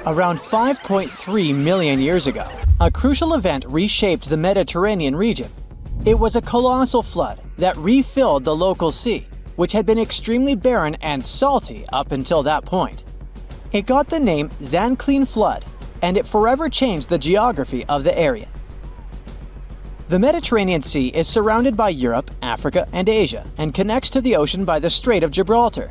Around 5.3 million years ago, a crucial event reshaped the Mediterranean region. It was a colossal flood that refilled the local sea, which had been extremely barren and salty up until that point. It got the name Zanclean Flood, and it forever changed the geography of the area. The Mediterranean Sea is surrounded by Europe, Africa, and Asia, and connects to the ocean by the Strait of Gibraltar.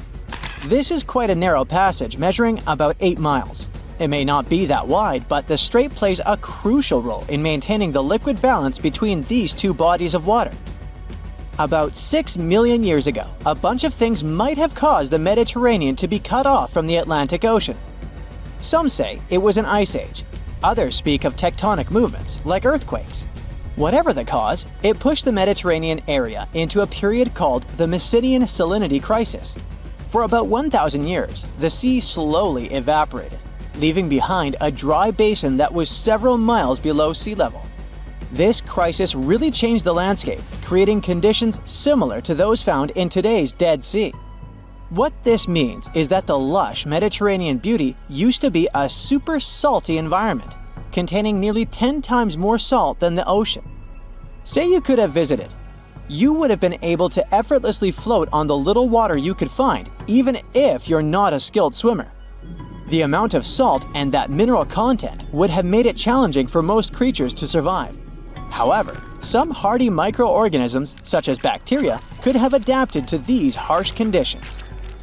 This is quite a narrow passage, measuring about 8 miles. It may not be that wide, but the strait plays a crucial role in maintaining the liquid balance between these two bodies of water. About 6 million years ago, a bunch of things might have caused the Mediterranean to be cut off from the Atlantic Ocean. Some say it was an ice age. Others speak of tectonic movements, like earthquakes. Whatever the cause, it pushed the Mediterranean area into a period called the Mycenaean Salinity Crisis. For about 1,000 years, the sea slowly evaporated, leaving behind a dry basin that was several miles below sea level. This crisis really changed the landscape, creating conditions similar to those found in today's Dead Sea. What this means is that the lush Mediterranean beauty used to be a super salty environment, containing nearly 10 times more salt than the ocean. Say you could have visited. You would have been able to effortlessly float on the little water you could find, even if you're not a skilled swimmer. The amount of salt and that mineral content would have made it challenging for most creatures to survive. However, some hardy microorganisms, such as bacteria, could have adapted to these harsh conditions.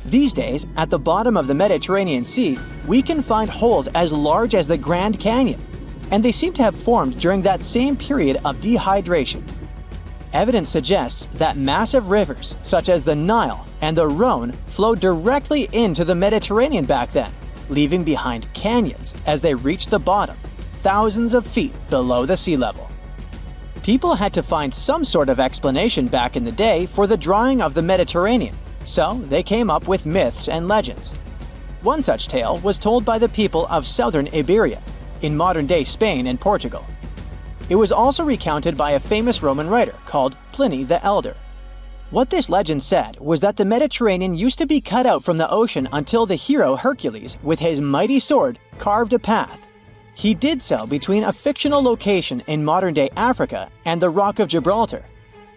These days, at the bottom of the Mediterranean Sea, we can find holes as large as the Grand Canyon, and they seem to have formed during that same period of dehydration. Evidence suggests that massive rivers, such as the Nile and the Rhone, flowed directly into the Mediterranean back then, leaving behind canyons as they reached the bottom, thousands of feet below the sea level. People had to find some sort of explanation back in the day for the drying of the Mediterranean, so they came up with myths and legends. One such tale was told by the people of southern Iberia, in modern-day Spain and Portugal. It was also recounted by a famous Roman writer called Pliny the Elder. What this legend said was that the Mediterranean used to be cut out from the ocean until the hero Hercules, with his mighty sword, carved a path. He did so between a fictional location in modern-day Africa and the Rock of Gibraltar.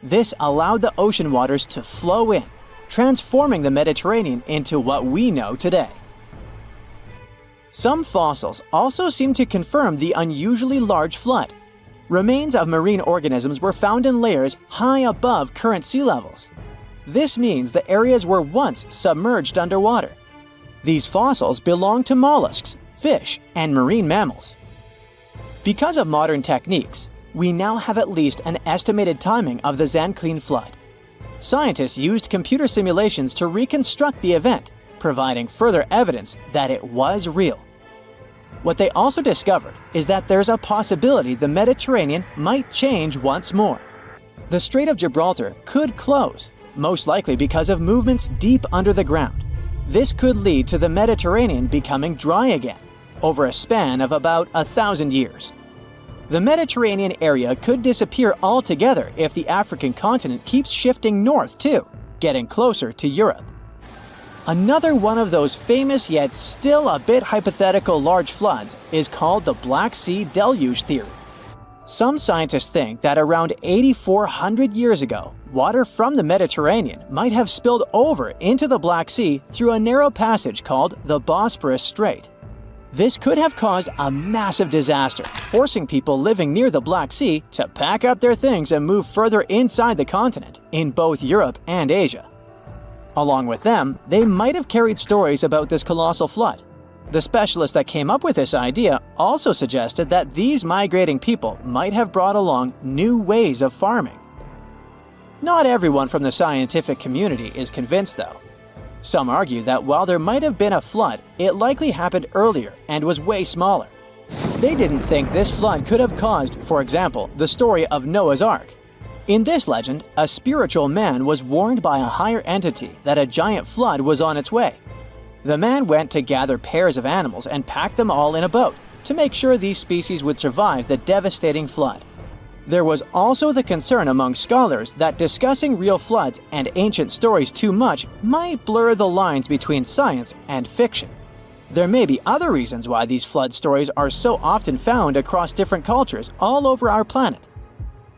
This allowed the ocean waters to flow in, transforming the Mediterranean into what we know today. Some fossils also seem to confirm the unusually large flood. Remains of marine organisms were found in layers high above current sea levels. This means the areas were once submerged underwater. These fossils belong to mollusks, fish, and marine mammals. Because of modern techniques, we now have at least an estimated timing of the Zanclean flood. Scientists used computer simulations to reconstruct the event, providing further evidence that it was real. What they also discovered is that there's a possibility the Mediterranean might change once more. The Strait of Gibraltar could close, most likely because of movements deep under the ground. This could lead to the Mediterranean becoming dry again, over a span of about 1,000 years. The Mediterranean area could disappear altogether if the African continent keeps shifting north too, getting closer to Europe. Another one of those famous yet still a bit hypothetical large floods is called the Black Sea Deluge theory. Some scientists think that around 8,400 years ago, water from the Mediterranean might have spilled over into the Black Sea through a narrow passage called the Bosporus Strait. This could have caused a massive disaster, forcing people living near the Black Sea to pack up their things and move further inside the continent in both Europe and Asia. Along with them, they might have carried stories about this colossal flood. The specialist that came up with this idea also suggested that these migrating people might have brought along new ways of farming. Not everyone from the scientific community is convinced, though. Some argue that while there might have been a flood, it likely happened earlier and was way smaller. They didn't think this flood could have caused, for example, the story of Noah's Ark. In this legend, a spiritual man was warned by a higher entity that a giant flood was on its way. The man went to gather pairs of animals and pack them all in a boat to make sure these species would survive the devastating flood. There was also the concern among scholars that discussing real floods and ancient stories too much might blur the lines between science and fiction. There may be other reasons why these flood stories are so often found across different cultures all over our planet.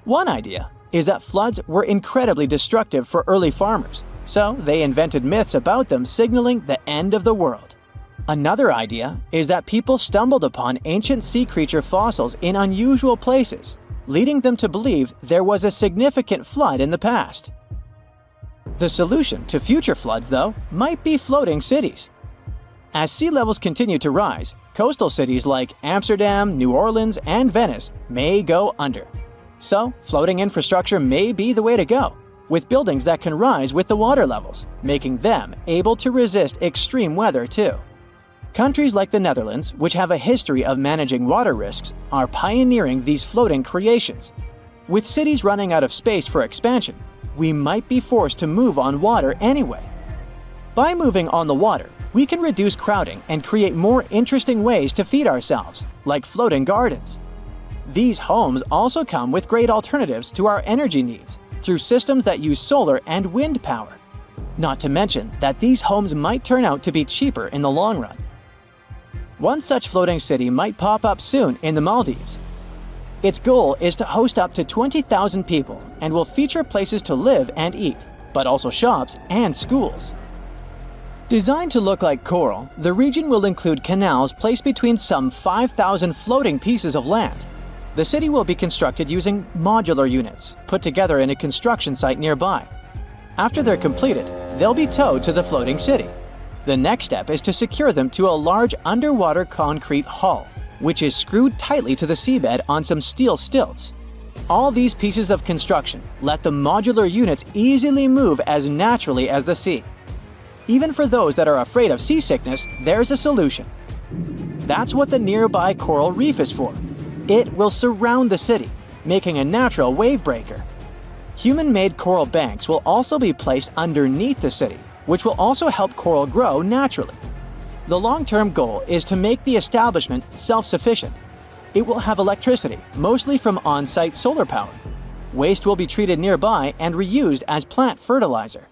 One idea is that floods were incredibly destructive for early farmers, so they invented myths about them signaling the end of the world. Another idea is that people stumbled upon ancient sea creature fossils in unusual places, leading them to believe there was a significant flood in the past. The solution to future floods, though, might be floating cities. As sea levels continue to rise, coastal cities like Amsterdam, New Orleans, and Venice may go under. So, floating infrastructure may be the way to go, with buildings that can rise with the water levels, making them able to resist extreme weather too. Countries like the Netherlands, which have a history of managing water risks, are pioneering these floating creations. With cities running out of space for expansion, we might be forced to move on water anyway. By moving on the water, we can reduce crowding and create more interesting ways to feed ourselves, like floating gardens. These homes also come with great alternatives to our energy needs through systems that use solar and wind power. Not to mention that these homes might turn out to be cheaper in the long run. One such floating city might pop up soon in the Maldives. Its goal is to host up to 20,000 people and will feature places to live and eat, but also shops and schools. Designed to look like coral, the region will include canals placed between some 5,000 floating pieces of land. The city will be constructed using modular units, put together in a construction site nearby. After they're completed, they'll be towed to the floating city. The next step is to secure them to a large underwater concrete hull, which is screwed tightly to the seabed on some steel stilts. All these pieces of construction let the modular units easily move as naturally as the sea. Even for those that are afraid of seasickness, there's a solution. That's what the nearby coral reef is for. It will surround the city, making a natural wave breaker. Human-made coral banks will also be placed underneath the city, which will also help coral grow naturally. The long-term goal is to make the establishment self-sufficient. It will have electricity, mostly from on-site solar power. Waste will be treated nearby and reused as plant fertilizer.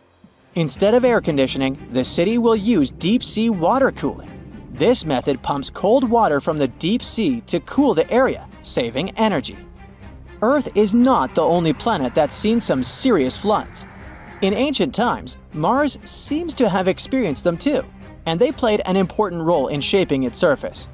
Instead of air conditioning, the city will use deep-sea water cooling. This method pumps cold water from the deep sea to cool the area, saving energy. Earth is not the only planet that's seen some serious floods. In ancient times, Mars seems to have experienced them too, and they played an important role in shaping its surface.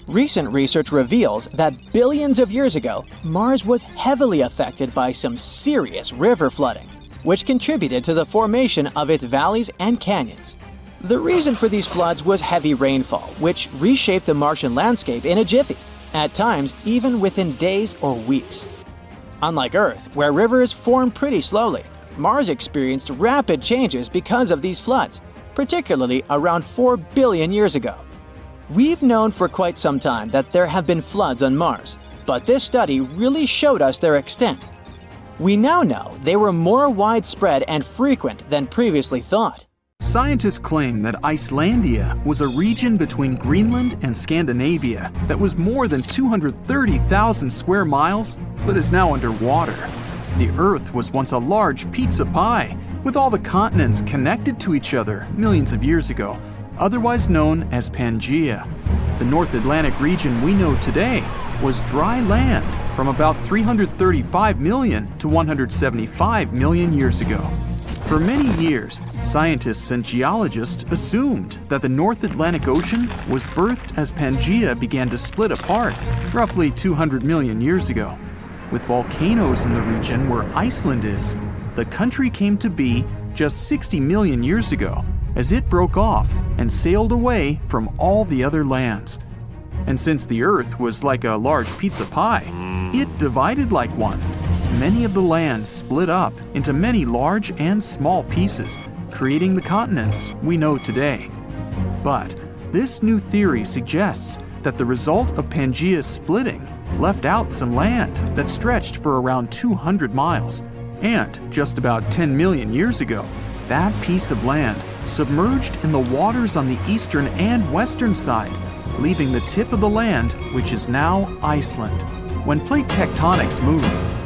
Recent research reveals that billions of years ago, Mars was heavily affected by some serious river flooding, which contributed to the formation of its valleys and canyons. The reason for these floods was heavy rainfall, which reshaped the Martian landscape in a jiffy, at times even within days or weeks. Unlike Earth, where rivers form pretty slowly, Mars experienced rapid changes because of these floods, particularly around 4 billion years ago. We've known for quite some time that there have been floods on Mars, but this study really showed us their extent. We now know they were more widespread and frequent than previously thought. Scientists claim that Icelandia was a region between Greenland and Scandinavia that was more than 230,000 square miles, but is now underwater. The Earth was once a large pizza pie, with all the continents connected to each other millions of years ago, otherwise known as Pangaea. The North Atlantic region we know today was dry land from about 335 million to 175 million years ago. For many years, scientists and geologists assumed that the North Atlantic Ocean was birthed as Pangaea began to split apart roughly 200 million years ago. With volcanoes in the region where Iceland is, the country came to be just 60 million years ago as it broke off and sailed away from all the other lands. And since the Earth was like a large pizza pie, it divided like one. Many of the lands split up into many large and small pieces, creating the continents we know today. But this new theory suggests that the result of Pangaea's splitting left out some land that stretched for around 200 miles. And just about 10 million years ago, that piece of land submerged in the waters on the eastern and western side, leaving the tip of the land, which is now Iceland. When plate tectonics move,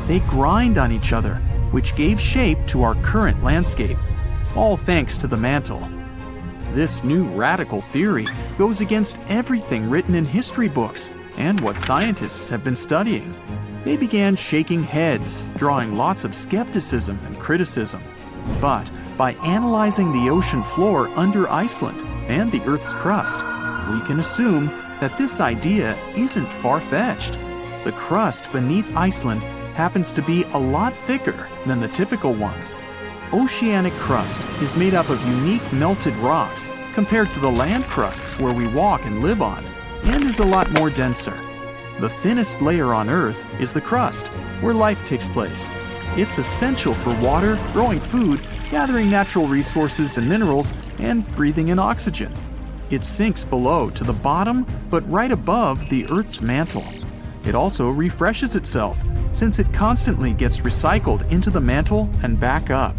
they grind on each other, which gave shape to our current landscape, all thanks to the mantle. This new radical theory goes against everything written in history books and what scientists have been studying. They began shaking heads, drawing lots of skepticism and criticism. But by analyzing the ocean floor under Iceland and the Earth's crust, we can assume that this idea isn't far-fetched. The crust beneath Iceland happens to be a lot thicker than the typical ones. Oceanic crust is made up of unique melted rocks compared to the land crusts where we walk and live on, and is a lot more denser. The thinnest layer on Earth is the crust, where life takes place. It's essential for water, growing food, gathering natural resources and minerals, and breathing in oxygen. It sinks below to the bottom, but right above the Earth's mantle. It also refreshes itself, since it constantly gets recycled into the mantle and back up.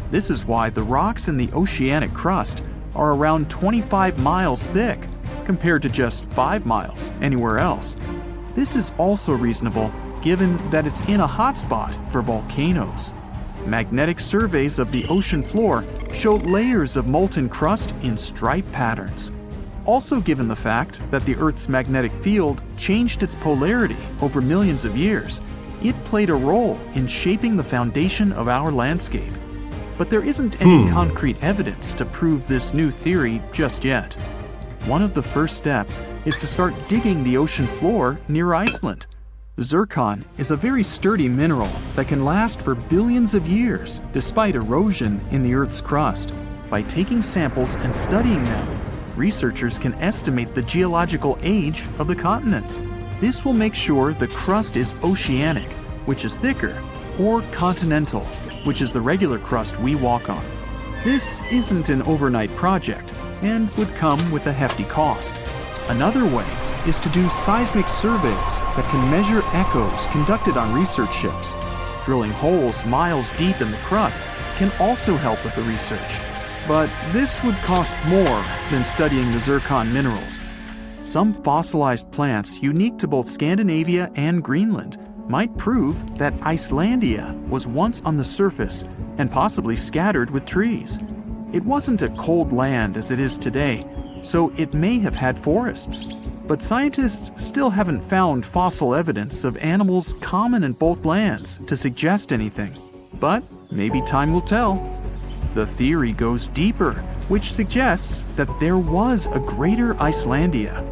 This is why the rocks in the oceanic crust are around 25 miles thick, compared to just 5 miles anywhere else. This is also reasonable given that it's in a hotspot for volcanoes. Magnetic surveys of the ocean floor show layers of molten crust in stripe patterns. Also, given the fact that the Earth's magnetic field changed its polarity over millions of years, it played a role in shaping the foundation of our landscape. But there isn't any concrete evidence to prove this new theory just yet. One of the first steps is to start digging the ocean floor near Iceland. Zircon is a very sturdy mineral that can last for billions of years despite erosion in the Earth's crust. By taking samples and studying them, researchers can estimate the geological age of the continents. This will make sure the crust is oceanic, which is thicker, or continental, which is the regular crust we walk on. This isn't an overnight project and would come with a hefty cost. Another way is to do seismic surveys that can measure echoes conducted on research ships. Drilling holes miles deep in the crust can also help with the research, but this would cost more than studying the zircon minerals. Some fossilized plants unique to both Scandinavia and Greenland might prove that Icelandia was once on the surface and possibly scattered with trees. It wasn't a cold land as it is today, so it may have had forests. But scientists still haven't found fossil evidence of animals common in both lands to suggest anything. But maybe time will tell. The theory goes deeper, which suggests that there was a greater Icelandia.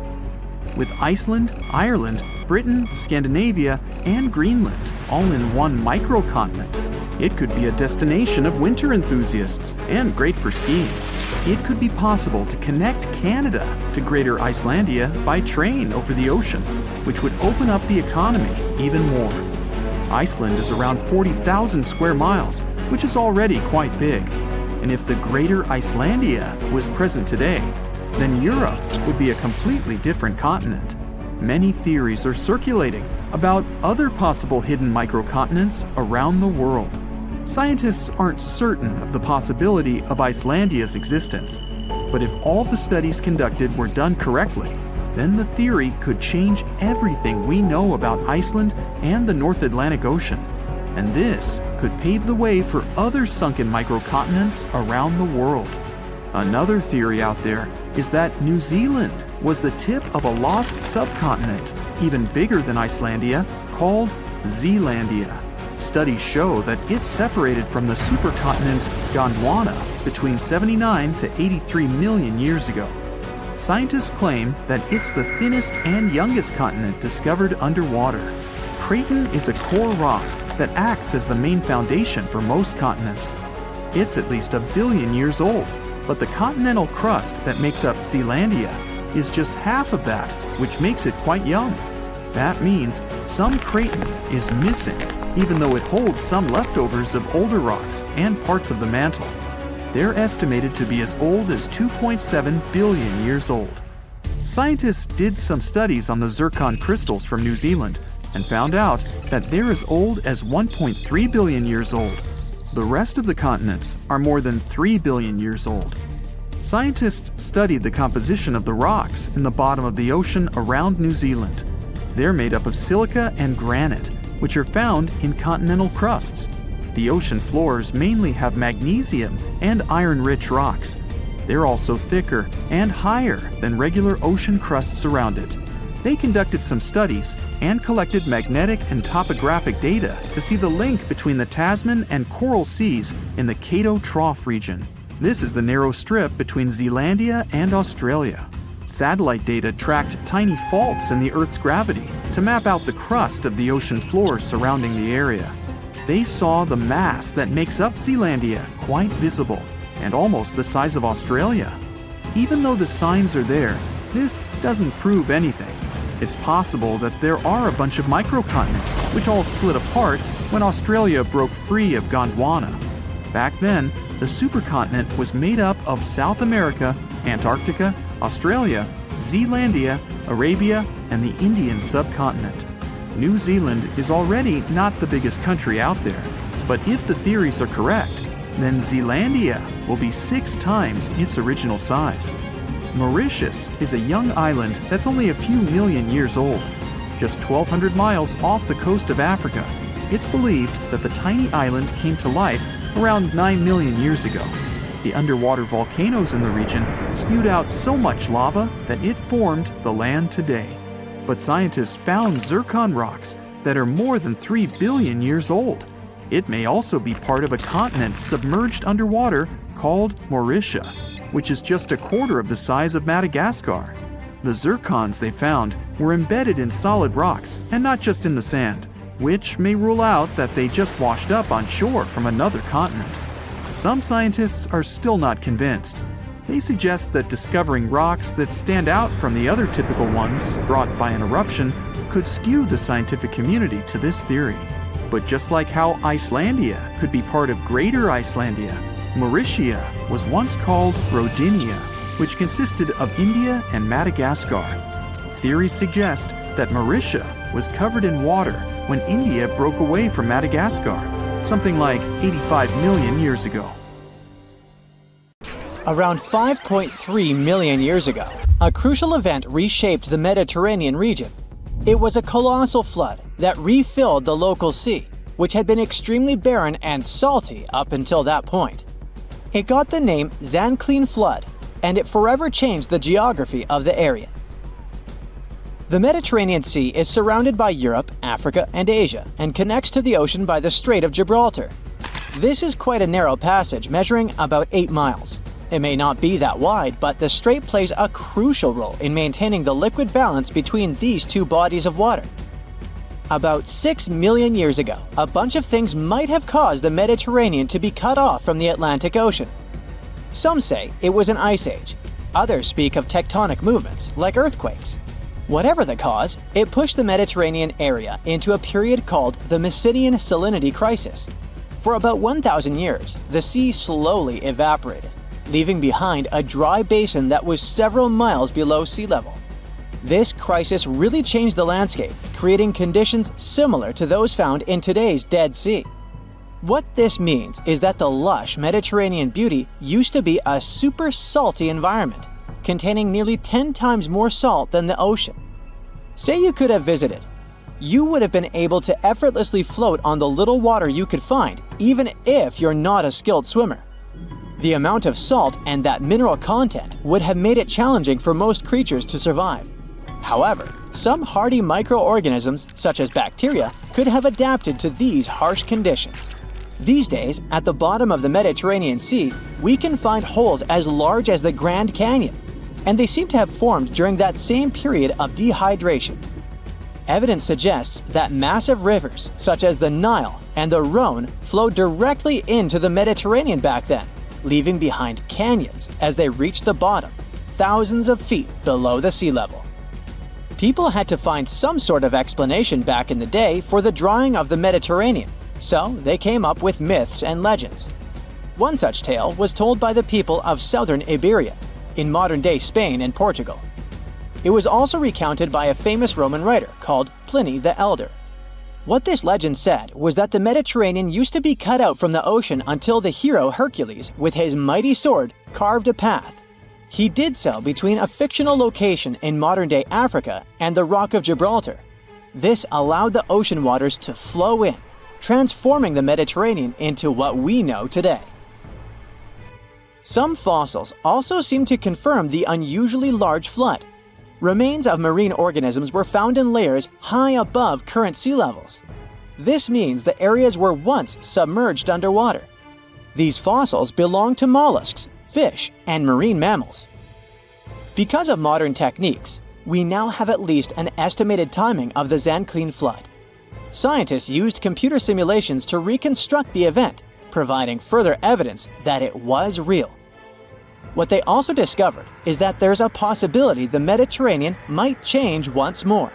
With Iceland, Ireland, Britain, Scandinavia, and Greenland all in one microcontinent, it could be a destination of winter enthusiasts and great for skiing. It could be possible to connect Canada to Greater Icelandia by train over the ocean, which would open up the economy even more. Iceland is around 40,000 square miles, which is already quite big. And if the Greater Icelandia was present today, then Europe would be a completely different continent. Many theories are circulating about other possible hidden microcontinents around the world. Scientists aren't certain of the possibility of Icelandia's existence, but if all the studies conducted were done correctly, then the theory could change everything we know about Iceland and the North Atlantic Ocean. And this could pave the way for other sunken microcontinents around the world. Another theory out there is that New Zealand was the tip of a lost subcontinent, even bigger than Icelandia, called Zealandia. Studies show that it's separated from the supercontinent Gondwana between 79 to 83 million years ago. Scientists claim that it's the thinnest and youngest continent discovered underwater. Craton is a core rock that acts as the main foundation for most continents. It's at least 1 billion years old, but the continental crust that makes up Zealandia is just half of that, which makes it quite young. That means some craton is missing, even though it holds some leftovers of older rocks and parts of the mantle. They're estimated to be as old as 2.7 billion years old. Scientists did some studies on the zircon crystals from New Zealand and found out that they're as old as 1.3 billion years old. The rest of the continents are more than 3 billion years old. Scientists studied the composition of the rocks in the bottom of the ocean around New Zealand. They're made up of silica and granite, which are found in continental crusts. The ocean floors mainly have magnesium and iron-rich rocks. They're also thicker and higher than regular ocean crusts around it. They conducted some studies and collected magnetic and topographic data to see the link between the Tasman and Coral Seas in the Cato Trough region. This is the narrow strip between Zealandia and Australia. Satellite data tracked tiny faults in the Earth's gravity to map out the crust of the ocean floor surrounding the area. They saw the mass that makes up Zealandia quite visible and almost the size of Australia. Even though the signs are there, this doesn't prove anything. It's possible that there are a bunch of microcontinents which all split apart when Australia broke free of Gondwana. Back then, the supercontinent was made up of South America, Antarctica, Australia, Zealandia, Arabia, and the Indian subcontinent. New Zealand is already not the biggest country out there, but if the theories are correct, then Zealandia will be 6 times its original size. Mauritius is a young island that's only a few million years old. Just 1,200 miles off the coast of Africa, it's believed that the tiny island came to life around 9 million years ago. The underwater volcanoes in the region spewed out so much lava that it formed the land today. But scientists found zircon rocks that are more than 3 billion years old. It may also be part of a continent submerged underwater called Mauritia, which is just a quarter of the size of Madagascar. The zircons they found were embedded in solid rocks and not just in the sand, which may rule out that they just washed up on shore from another continent. Some scientists are still not convinced. They suggest that discovering rocks that stand out from the other typical ones brought by an eruption could skew the scientific community to this theory. But just like how Icelandia could be part of Greater Icelandia, Mauritia was once called Rodinia, which consisted of India and Madagascar. Theories suggest that Mauritia was covered in water when India broke away from Madagascar, something like 85 million years ago. Around 5.3 million years ago, a crucial event reshaped the Mediterranean region. It was a colossal flood that refilled the local sea, which had been extremely barren and salty up until that point. It got the name Zanclean Flood, and it forever changed the geography of the area. The Mediterranean Sea is surrounded by Europe, Africa, and Asia, and connects to the ocean by the Strait of Gibraltar. This is quite a narrow passage, measuring about 8 miles. It may not be that wide, but the strait plays a crucial role in maintaining the liquid balance between these two bodies of water. About 6 million years ago, a bunch of things might have caused the Mediterranean to be cut off from the Atlantic Ocean. Some say it was an ice age. Others speak of tectonic movements, like earthquakes. Whatever the cause, it pushed the Mediterranean area into a period called the Mycenaean Salinity Crisis. For about 1,000 years, the sea slowly evaporated, leaving behind a dry basin that was several miles below sea level. This crisis really changed the landscape, creating conditions similar to those found in today's Dead Sea. What this means is that the lush Mediterranean beauty used to be a super salty environment, containing nearly 10 times more salt than the ocean. Say you could have visited. You would have been able to effortlessly float on the little water you could find, even if you're not a skilled swimmer. The amount of salt and that mineral content would have made it challenging for most creatures to survive. However, some hardy microorganisms, such as bacteria, could have adapted to these harsh conditions. These days, at the bottom of the Mediterranean Sea, we can find holes as large as the Grand Canyon, and they seem to have formed during that same period of dehydration. Evidence suggests that massive rivers, such as the Nile and the Rhone, flowed directly into the Mediterranean back then, leaving behind canyons as they reached the bottom, thousands of feet below the sea level. People had to find some sort of explanation back in the day for the drying of the Mediterranean, so they came up with myths and legends. One such tale was told by the people of southern Iberia, in modern-day Spain and Portugal. It was also recounted by a famous Roman writer called Pliny the Elder. What this legend said was that the Mediterranean used to be cut out from the ocean until the hero Hercules, with his mighty sword, carved a path. He did so between a fictional location in modern-day Africa and the Rock of Gibraltar. This allowed the ocean waters to flow in, transforming the Mediterranean into what we know today. Some fossils also seem to confirm the unusually large flood. Remains of marine organisms were found in layers high above current sea levels. This means the areas were once submerged underwater. These fossils belong to mollusks, fish, and marine mammals. Because of modern techniques, we now have at least an estimated timing of the Zanclean flood. Scientists used computer simulations to reconstruct the event, providing further evidence that it was real. What they also discovered is that there's a possibility the Mediterranean might change once more.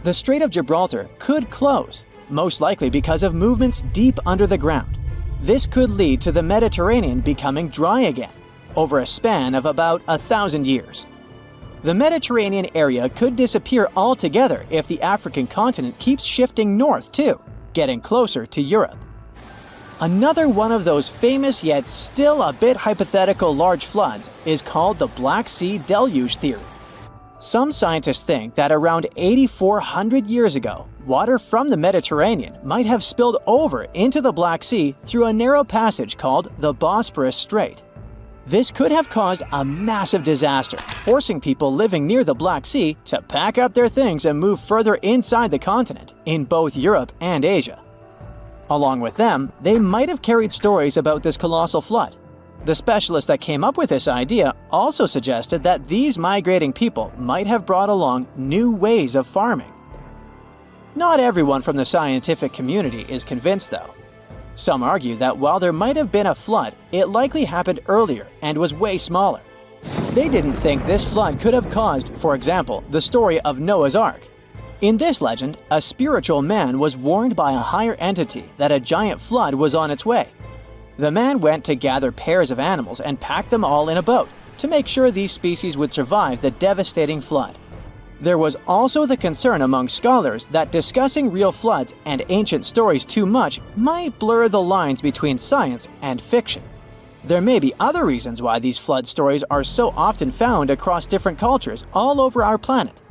The Strait of Gibraltar could close, most likely because of movements deep under the ground. This could lead to the Mediterranean becoming dry again, over a span of about 1,000 years. The Mediterranean area could disappear altogether if the African continent keeps shifting north too, getting closer to Europe. Another one of those famous yet still a bit hypothetical large floods is called the Black Sea Deluge theory. Some scientists think that around 8,400 years ago, water from the Mediterranean might have spilled over into the Black Sea through a narrow passage called the Bosporus Strait. This could have caused a massive disaster, forcing people living near the Black Sea to pack up their things and move further inside the continent in both Europe and Asia. Along with them, they might have carried stories about this colossal flood. The specialist that came up with this idea also suggested that these migrating people might have brought along new ways of farming. Not everyone from the scientific community is convinced, though. Some argue that while there might have been a flood, it likely happened earlier and was way smaller. They didn't think this flood could have caused, for example, the story of Noah's Ark. In this legend, a spiritual man was warned by a higher entity that a giant flood was on its way. The man went to gather pairs of animals and pack them all in a boat to make sure these species would survive the devastating flood. There was also the concern among scholars that discussing real floods and ancient stories too much might blur the lines between science and fiction. There may be other reasons why these flood stories are so often found across different cultures all over our planet.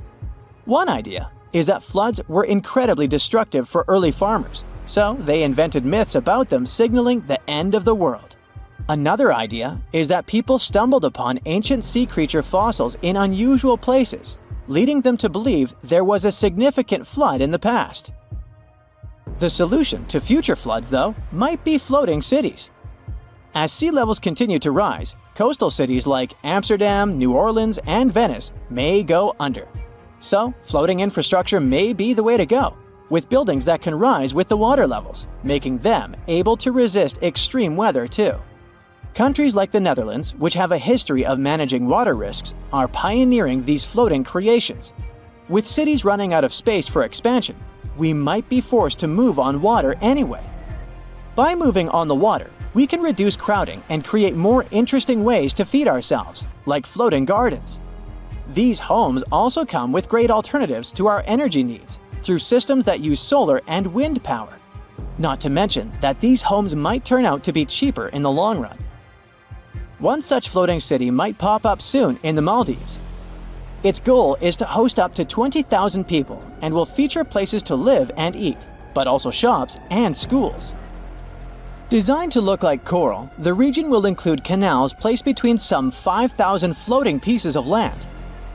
One idea is that floods were incredibly destructive for early farmers, so they invented myths about them signaling the end of the world. Another idea is that people stumbled upon ancient sea creature fossils in unusual places, leading them to believe there was a significant flood in the past. The solution to future floods, though, might be floating cities. As sea levels continue to rise, coastal cities like Amsterdam, New Orleans, and Venice may go under. So, floating infrastructure may be the way to go, with buildings that can rise with the water levels, making them able to resist extreme weather too. Countries like the Netherlands, which have a history of managing water risks, are pioneering these floating creations. With cities running out of space for expansion, we might be forced to move on water anyway. By moving on the water, we can reduce crowding and create more interesting ways to feed ourselves, like floating gardens. These homes also come with great alternatives to our energy needs through systems that use solar and wind power. Not to mention that these homes might turn out to be cheaper in the long run. One such floating city might pop up soon in the Maldives. Its goal is to host up to 20,000 people and will feature places to live and eat, but also shops and schools. Designed to look like coral, the region will include canals placed between some 5,000 floating pieces of land.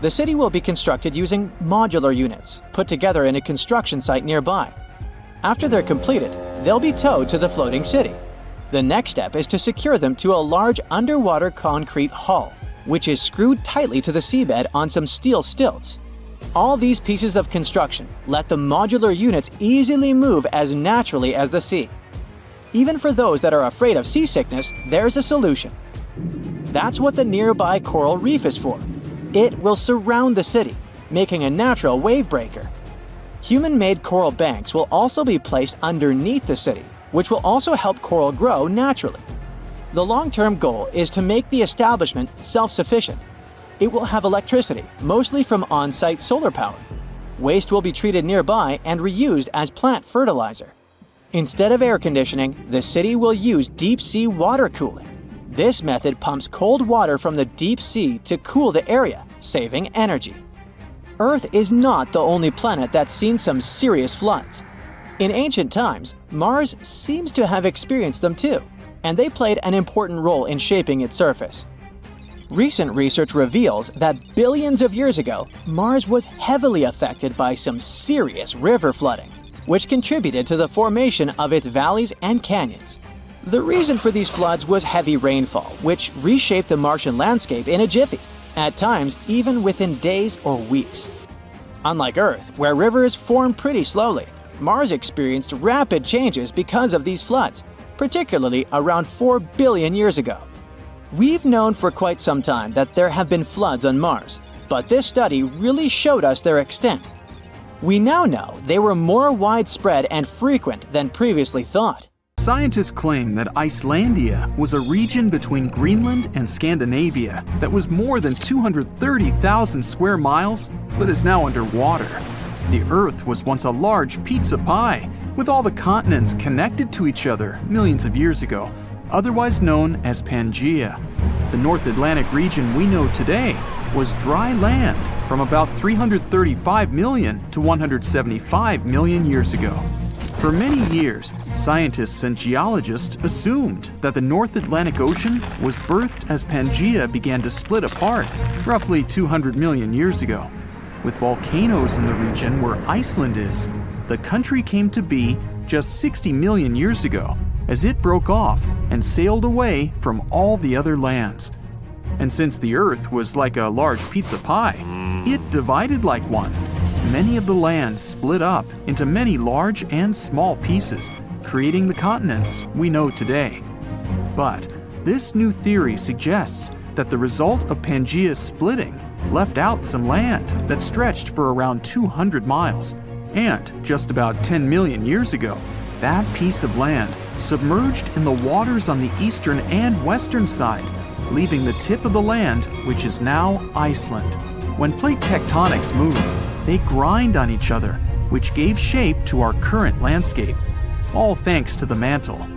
The city will be constructed using modular units, put together in a construction site nearby. After they're completed, they'll be towed to the floating city. The next step is to secure them to a large underwater concrete hull, which is screwed tightly to the seabed on some steel stilts. All these pieces of construction let the modular units easily move as naturally as the sea. Even for those that are afraid of seasickness, there's a solution. That's what the nearby coral reef is for. It will surround the city, making a natural wave breaker. Human-made coral banks will also be placed underneath the city, which will also help coral grow naturally. The long-term goal is to make the establishment self-sufficient. It will have electricity, mostly from on-site solar power. Waste will be treated nearby and reused as plant fertilizer. Instead of air conditioning, the city will use deep-sea water cooling. This method pumps cold water from the deep sea to cool the area, saving energy. Earth is not the only planet that's seen some serious floods. In ancient times, Mars seems to have experienced them too. and they played an important role in shaping its surface. Recent research reveals that billions of years ago, Mars was heavily affected by some serious river flooding, which contributed to the formation of its valleys and canyons. The reason for these floods was heavy rainfall, which reshaped the Martian landscape in a jiffy, at times even within days or weeks. Unlike Earth, where rivers form pretty slowly, Mars experienced rapid changes because of these floods, particularly around 4 billion years ago. We've known for quite some time that there have been floods on Mars, but this study really showed us their extent. We now know they were more widespread and frequent than previously thought. Scientists claim that Icelandia was a region between Greenland and Scandinavia that was more than 230,000 square miles, but is now underwater. The Earth was once a large pizza pie, with all the continents connected to each other millions of years ago, otherwise known as Pangaea. The North Atlantic region we know today was dry land from about 335 million to 175 million years ago. For many years, scientists and geologists assumed that the North Atlantic Ocean was birthed as Pangaea began to split apart roughly 200 million years ago. With volcanoes in the region where Iceland is, the country came to be just 60 million years ago as it broke off and sailed away from all the other lands. And since the Earth was like a large pizza pie, it divided like one. Many of the lands split up into many large and small pieces, creating the continents we know today. But this new theory suggests that the result of Pangaea's splitting left out some land that stretched for around 200 miles. And just about 10 million years ago, that piece of land submerged in the waters on the eastern and western side, leaving the tip of the land, which is now Iceland. When plate tectonics move, they grind on each other, which gave shape to our current landscape, all thanks to the mantle.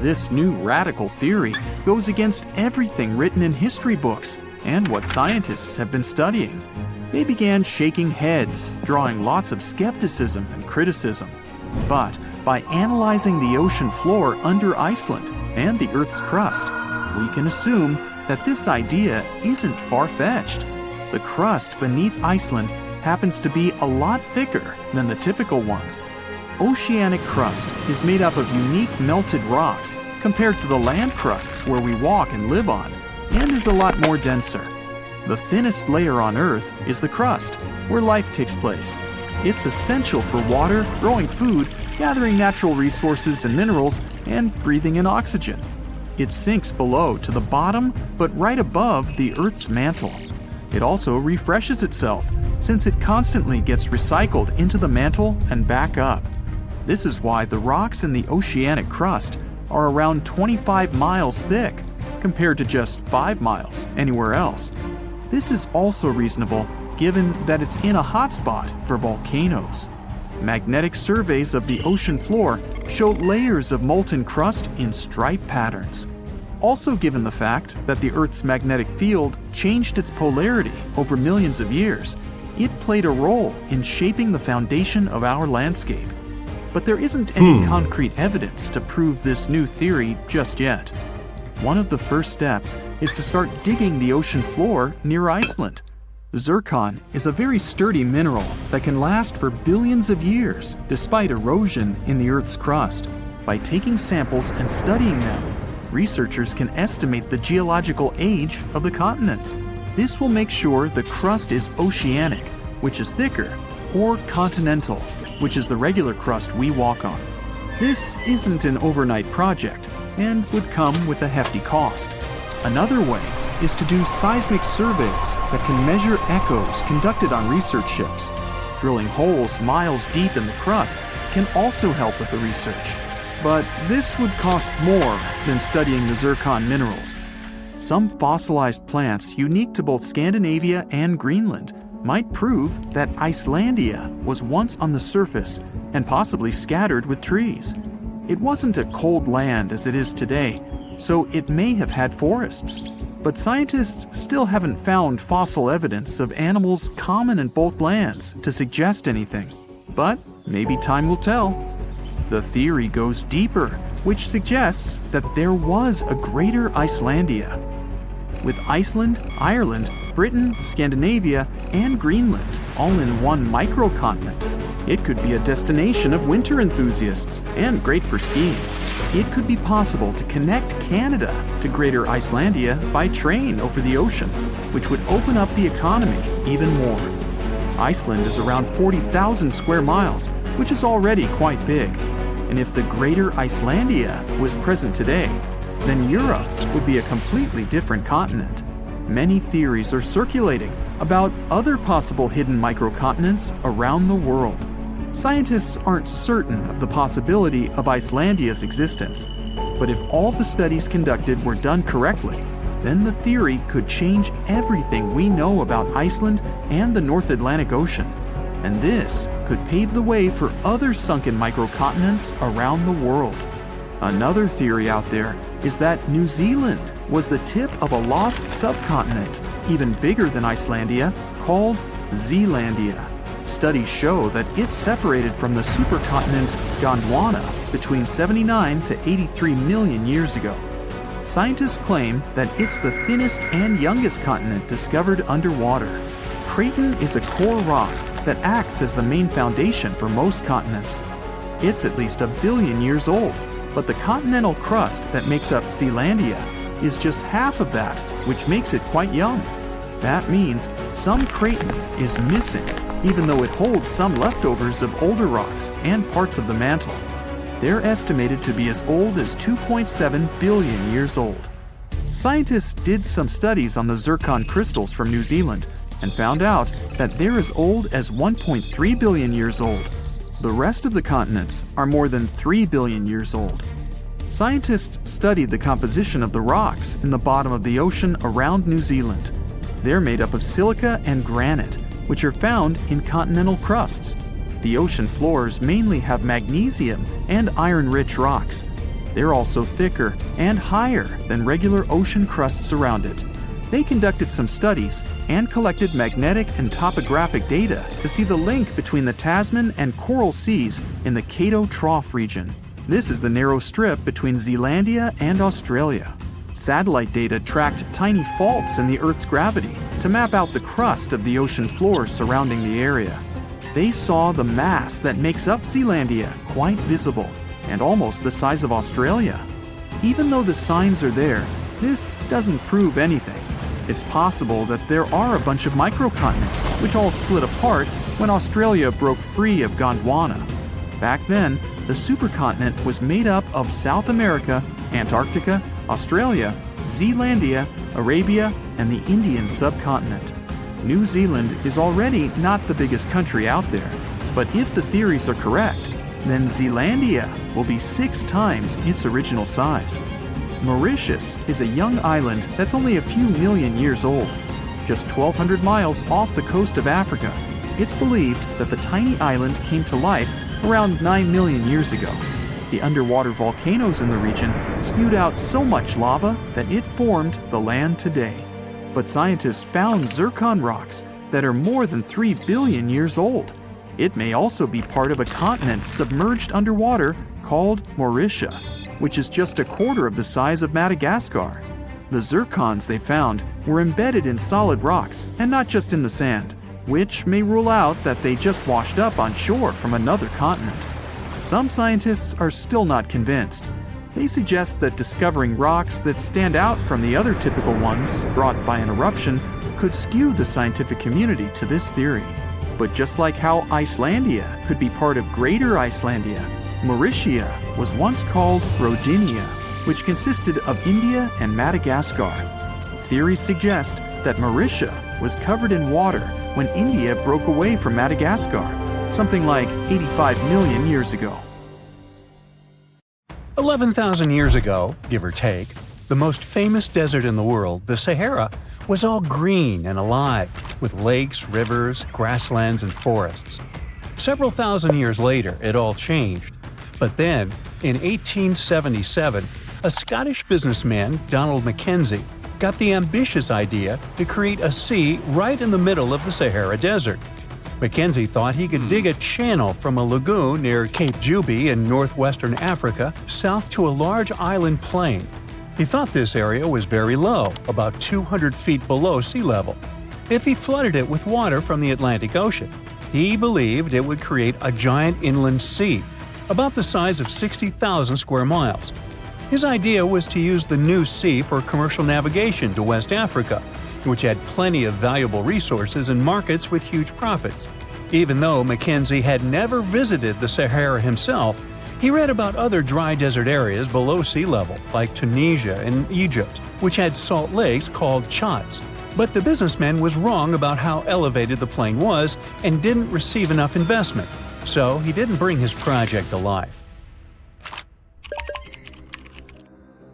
This new radical theory goes against everything written in history books and what scientists have been studying. They began shaking heads, drawing lots of skepticism and criticism. But by analyzing the ocean floor under Iceland and the Earth's crust, we can assume that this idea isn't far-fetched. The crust beneath Iceland happens to be a lot thicker than the typical ones. Oceanic crust is made up of unique melted rocks compared to the land crusts where we walk and live on, and is a lot more denser. The thinnest layer on Earth is the crust, where life takes place. It's essential for water, growing food, gathering natural resources and minerals, and breathing in oxygen. It sinks below to the bottom, but right above the Earth's mantle. It also refreshes itself, since it constantly gets recycled into the mantle and back up. This is why the rocks in the oceanic crust are around 25 miles thick, compared to just 5 miles anywhere else. This is also reasonable given that it's in a hotspot for volcanoes. Magnetic surveys of the ocean floor show layers of molten crust in stripe patterns. Also, given the fact that the Earth's magnetic field changed its polarity over millions of years, it played a role in shaping the foundation of our landscape. But there isn't any concrete evidence to prove this new theory just yet. One of the first steps is to start digging the ocean floor near Iceland. Zircon is a very sturdy mineral that can last for billions of years despite erosion in the Earth's crust. By taking samples and studying them, researchers can estimate the geological age of the continents. This will make sure the crust is oceanic, which is thicker, or continental, which is the regular crust we walk on. This isn't an overnight project and would come with a hefty cost. Another way is to do seismic surveys that can measure echoes conducted on research ships. Drilling holes miles deep in the crust can also help with the research. But this would cost more than studying the zircon minerals. Some fossilized plants unique to both Scandinavia and Greenland might prove that Icelandia was once on the surface and possibly scattered with trees. It wasn't a cold land as it is today, so it may have had forests. But scientists still haven't found fossil evidence of animals common in both lands to suggest anything. But maybe time will tell. The theory goes deeper which suggests that there was a greater Icelandia. With Iceland, Ireland, Britain, Scandinavia, and Greenland all in one microcontinent, it could be a destination of winter enthusiasts and great for skiing. It could be possible to connect Canada to Greater Icelandia by train over the ocean, which would open up the economy even more. Iceland is around 40,000 square miles, which is already quite big. And if the Greater Icelandia was present today, then Europe would be a completely different continent. Many theories are circulating about other possible hidden microcontinents around the world. Scientists aren't certain of the possibility of Icelandia's existence, but if all the studies conducted were done correctly, then the theory could change everything we know about Iceland and the North Atlantic Ocean. And this could pave the way for other sunken microcontinents around the world. Another theory out there is that New Zealand was the tip of a lost subcontinent, even bigger than Icelandia, called Zealandia. Studies show that it separated from the supercontinent Gondwana between 79 to 83 million years ago. Scientists claim that it's the thinnest and youngest continent discovered underwater. Craton is a core rock that acts as the main foundation for most continents. It's at least 1 billion years old, but the continental crust that makes up Zealandia is just half of that, which makes it quite young. That means some craton is missing, even though it holds some leftovers of older rocks and parts of the mantle. They're estimated to be as old as 2.7 billion years old. Scientists did some studies on the zircon crystals from New Zealand and found out that they're as old as 1.3 billion years old. The rest of the continents are more than 3 billion years old. Scientists studied the composition of the rocks in the bottom of the ocean around New Zealand. They're made up of silica and granite, which are found in continental crusts. The ocean floors mainly have magnesium and iron-rich rocks. They're also thicker and higher than regular ocean crusts around it. They conducted some studies and collected magnetic and topographic data to see the link between the Tasman and Coral Seas in the Cato Trough region. This is the narrow strip between Zealandia and Australia. Satellite data tracked tiny faults in the Earth's gravity to map out the crust of the ocean floor surrounding the area. They saw the mass that makes up Zealandia quite visible and almost the size of Australia. Even though the signs are there, this doesn't prove anything. It's possible that there are a bunch of microcontinents which all split apart when Australia broke free of Gondwana. Back then, the supercontinent was made up of South America, Antarctica, Australia, Zealandia, Arabia, and the Indian subcontinent. New Zealand is already not the biggest country out there, but if the theories are correct, then Zealandia will be 6 times its original size. Mauritius is a young island that's only a few million years old. Just 1,200 miles off the coast of Africa, it's believed that the tiny island came to life around 9 million years ago. The underwater volcanoes in the region spewed out so much lava that it formed the land today. But scientists found zircon rocks that are more than 3 billion years old. It may also be part of a continent submerged underwater called Mauritia, which is just a quarter of the size of Madagascar. The zircons they found were embedded in solid rocks and not just in the sand, which may rule out that they just washed up on shore from another continent. Some scientists are still not convinced. They suggest that discovering rocks that stand out from the other typical ones brought by an eruption could skew the scientific community to this theory. But just like how Icelandia could be part of Greater Icelandia, Mauritia was once called Rodinia, which consisted of India and Madagascar. Theories suggest that Mauritia was covered in water when India broke away from Madagascar, something like 85 million years ago. 11,000 years ago, give or take, the most famous desert in the world, the Sahara, was all green and alive, with lakes, rivers, grasslands, and forests. Several thousand years later, it all changed. But then, in 1877, a Scottish businessman, Donald Mackenzie, got the ambitious idea to create a sea right in the middle of the Sahara Desert. Mackenzie thought he could dig a channel from a lagoon near Cape Juby in northwestern Africa south to a large island plain. He thought this area was very low, about 200 feet below sea level. If he flooded it with water from the Atlantic Ocean, he believed it would create a giant inland sea, about the size of 60,000 square miles. His idea was to use the new sea for commercial navigation to West Africa, which had plenty of valuable resources and markets with huge profits. Even though Mackenzie had never visited the Sahara himself, he read about other dry desert areas below sea level, like Tunisia and Egypt, which had salt lakes called chats. But the businessman was wrong about how elevated the plain was and didn't receive enough investment, so he didn't bring his project to life.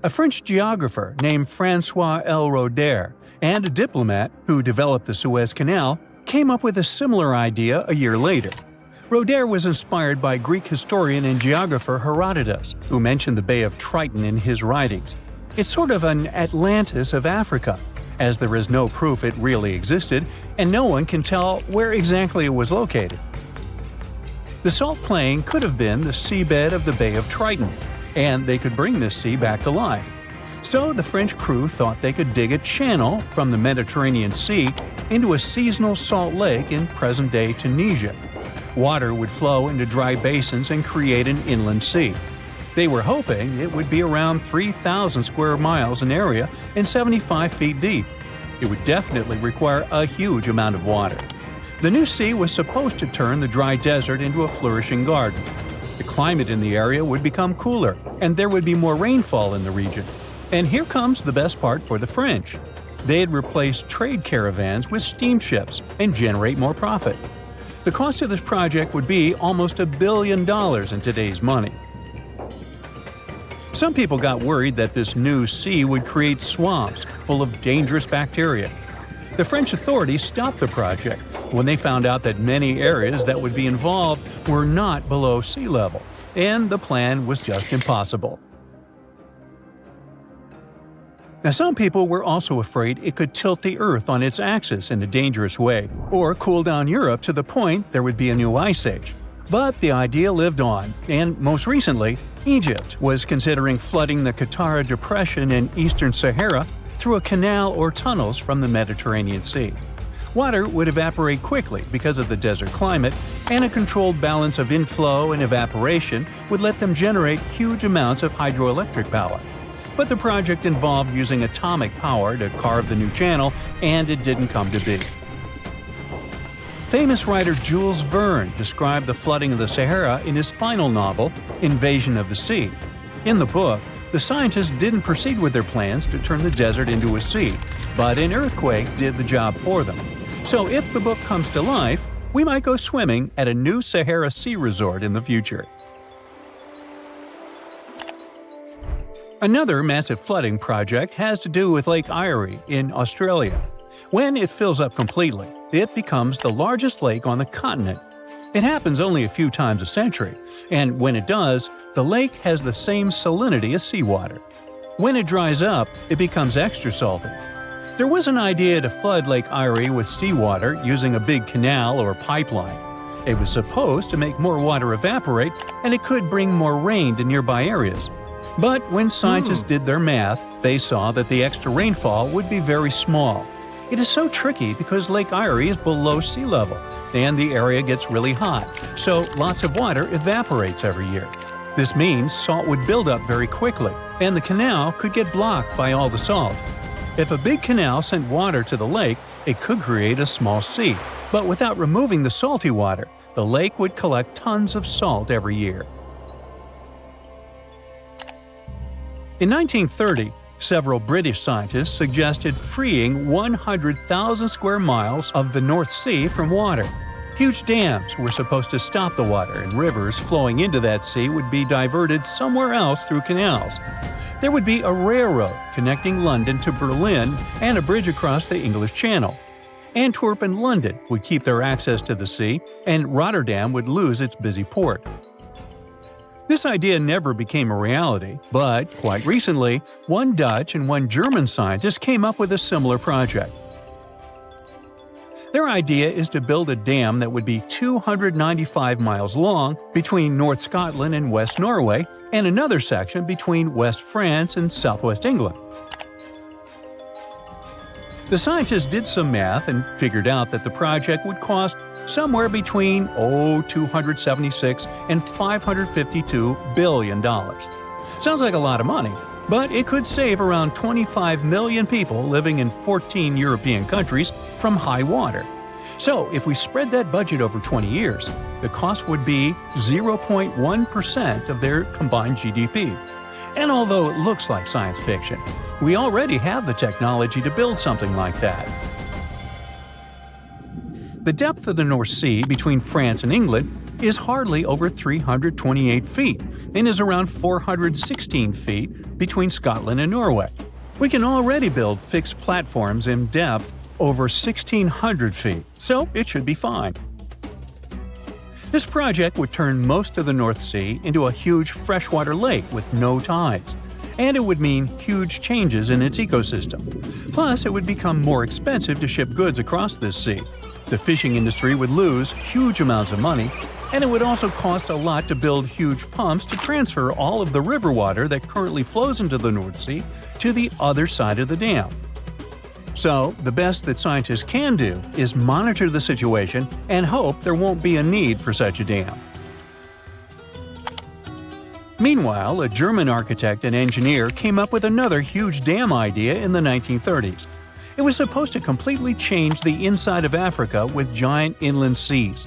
A French geographer named François L. Roder and a diplomat who developed the Suez Canal came up with a similar idea a year later. Roder was inspired by Greek historian and geographer Herodotus, who mentioned the Bay of Triton in his writings. It's sort of an Atlantis of Africa, as there is no proof it really existed and no one can tell where exactly it was located. The salt plain could have been the seabed of the Bay of Triton, and they could bring this sea back to life. So the French crew thought they could dig a channel from the Mediterranean Sea into a seasonal salt lake in present-day Tunisia. Water would flow into dry basins and create an inland sea. They were hoping it would be around 3,000 square miles in area and 75 feet deep. It would definitely require a huge amount of water. The new sea was supposed to turn the dry desert into a flourishing garden. The climate in the area would become cooler, and there would be more rainfall in the region. And here comes the best part for the French. They'd replace trade caravans with steamships and generate more profit. The cost of this project would be almost $1 billion in today's money. Some people got worried that this new sea would create swamps full of dangerous bacteria. The French authorities stopped the project when they found out that many areas that would be involved were not below sea level, and the plan was just impossible. Now, some people were also afraid it could tilt the Earth on its axis in a dangerous way, or cool down Europe to the point there would be a new ice age. But the idea lived on, and most recently, Egypt was considering flooding the Qattara Depression in eastern Sahara through a canal or tunnels from the Mediterranean Sea. Water would evaporate quickly because of the desert climate, and a controlled balance of inflow and evaporation would let them generate huge amounts of hydroelectric power. But the project involved using atomic power to carve the new channel, and it didn't come to be. Famous writer Jules Verne described the flooding of the Sahara in his final novel, Invasion of the Sea. In the book, the scientists didn't proceed with their plans to turn the desert into a sea, but an earthquake did the job for them. So if the book comes to life, we might go swimming at a new Sahara sea resort in the future. Another massive flooding project has to do with Lake Erie in Australia. When it fills up completely, it becomes the largest lake on the continent. It happens only a few times a century, and when it does, the lake has the same salinity as seawater. When it dries up, it becomes extra salty. There was an idea to flood Lake Erie with seawater using a big canal or pipeline. It was supposed to make more water evaporate, and it could bring more rain to nearby areas. But when scientists did their math, they saw that the extra rainfall would be very small. It is so tricky because Lake Erie is below sea level, and the area gets really hot, so lots of water evaporates every year. This means salt would build up very quickly, and the canal could get blocked by all the salt. If a big canal sent water to the lake, it could create a small sea, but without removing the salty water, the lake would collect tons of salt every year. In 1930, several British scientists suggested freeing 100,000 square miles of the North Sea from water. Huge dams were supposed to stop the water, and rivers flowing into that sea would be diverted somewhere else through canals. There would be a railroad connecting London to Berlin and a bridge across the English Channel. Antwerp and London would keep their access to the sea, and Rotterdam would lose its busy port. This idea never became a reality, but quite recently, one Dutch and one German scientist came up with a similar project. Their idea is to build a dam that would be 295 miles long between North Scotland and West Norway, and another section between West France and southwest England. The scientists did some math and figured out that the project would cost somewhere between $276 and $552 billion. Sounds like a lot of money, but it could save around 25 million people living in 14 European countries from high water. So if we spread that budget over 20 years, the cost would be 0.1% of their combined GDP. And although it looks like science fiction, we already have the technology to build something like that. The depth of the North Sea between France and England is hardly over 328 feet and is around 416 feet between Scotland and Norway. We can already build fixed platforms in depth over 1,600 feet, so it should be fine. This project would turn most of the North Sea into a huge freshwater lake with no tides, and it would mean huge changes in its ecosystem. Plus, it would become more expensive to ship goods across this sea. The fishing industry would lose huge amounts of money, and it would also cost a lot to build huge pumps to transfer all of the river water that currently flows into the North Sea to the other side of the dam. So, the best that scientists can do is monitor the situation and hope there won't be a need for such a dam. Meanwhile, a German architect and engineer came up with another huge dam idea in the 1930s. It was supposed to completely change the inside of Africa with giant inland seas.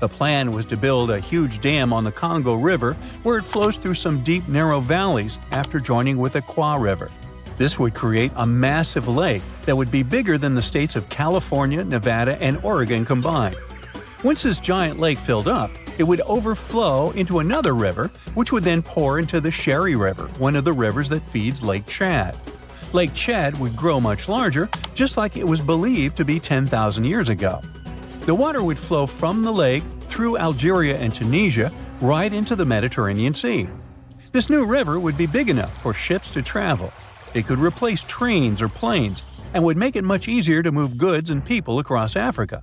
The plan was to build a huge dam on the Congo River where it flows through some deep, narrow valleys after joining with the Kwa River. This would create a massive lake that would be bigger than the states of California, Nevada, and Oregon combined. Once this giant lake filled up, it would overflow into another river, which would then pour into the Sherry River, one of the rivers that feeds Lake Chad. Lake Chad would grow much larger, just like it was believed to be 10,000 years ago. The water would flow from the lake through Algeria and Tunisia right into the Mediterranean Sea. This new river would be big enough for ships to travel. It could replace trains or planes and would make it much easier to move goods and people across Africa.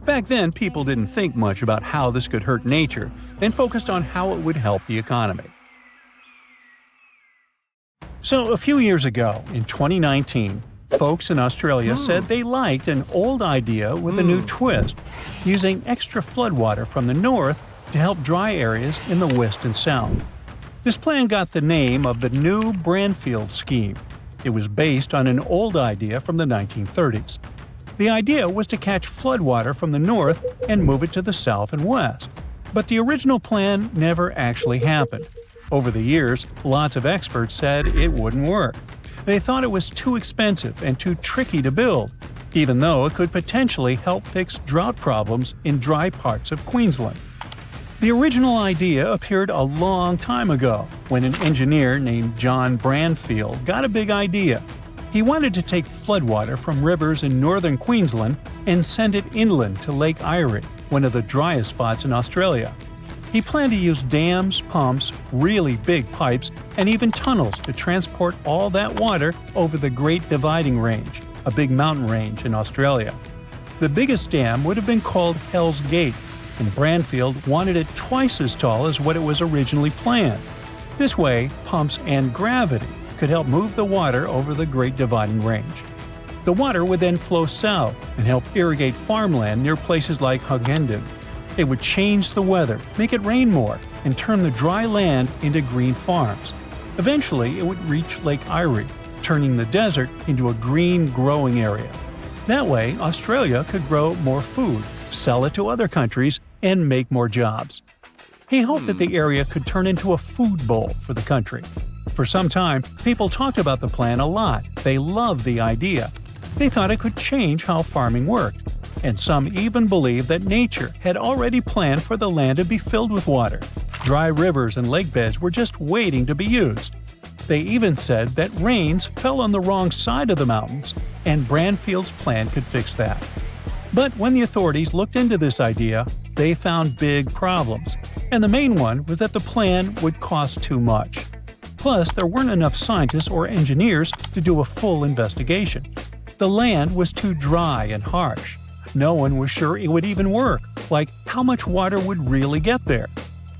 Back then, people didn't think much about how this could hurt nature and focused on how it would help the economy. So, a few years ago, in 2019, folks in Australia said they liked an old idea with a new twist, using extra floodwater from the north to help dry areas in the west and south. This plan got the name of the New Brainfield Scheme. It was based on an old idea from the 1930s. The idea was to catch floodwater from the north and move it to the south and west. But the original plan never actually happened. Over the years, lots of experts said it wouldn't work. They thought it was too expensive and too tricky to build, even though it could potentially help fix drought problems in dry parts of Queensland. The original idea appeared a long time ago, when an engineer named John Brainfield got a big idea. He wanted to take floodwater from rivers in northern Queensland and send it inland to Lake Erie, one of the driest spots in Australia. He planned to use dams, pumps, really big pipes, and even tunnels to transport all that water over the Great Dividing Range, a big mountain range in Australia. The biggest dam would have been called Hell's Gate, and Brainfield wanted it twice as tall as what it was originally planned. This way, pumps and gravity could help move the water over the Great Dividing Range. The water would then flow south and help irrigate farmland near places like Hughenden. It would change the weather, make it rain more, and turn the dry land into green farms. Eventually, it would reach Lake Erie, turning the desert into a green growing area. That way, Australia could grow more food, sell it to other countries, and make more jobs. He hoped that the area could turn into a food bowl for the country. For some time, people talked about the plan a lot. They loved the idea. They thought it could change how farming worked. And some even believed that nature had already planned for the land to be filled with water. Dry rivers and lake beds were just waiting to be used. They even said that rains fell on the wrong side of the mountains, and Brainfield's plan could fix that. But when the authorities looked into this idea, they found big problems, and the main one was that the plan would cost too much. Plus, there weren't enough scientists or engineers to do a full investigation. The land was too dry and harsh. No one was sure it would even work, like how much water would really get there.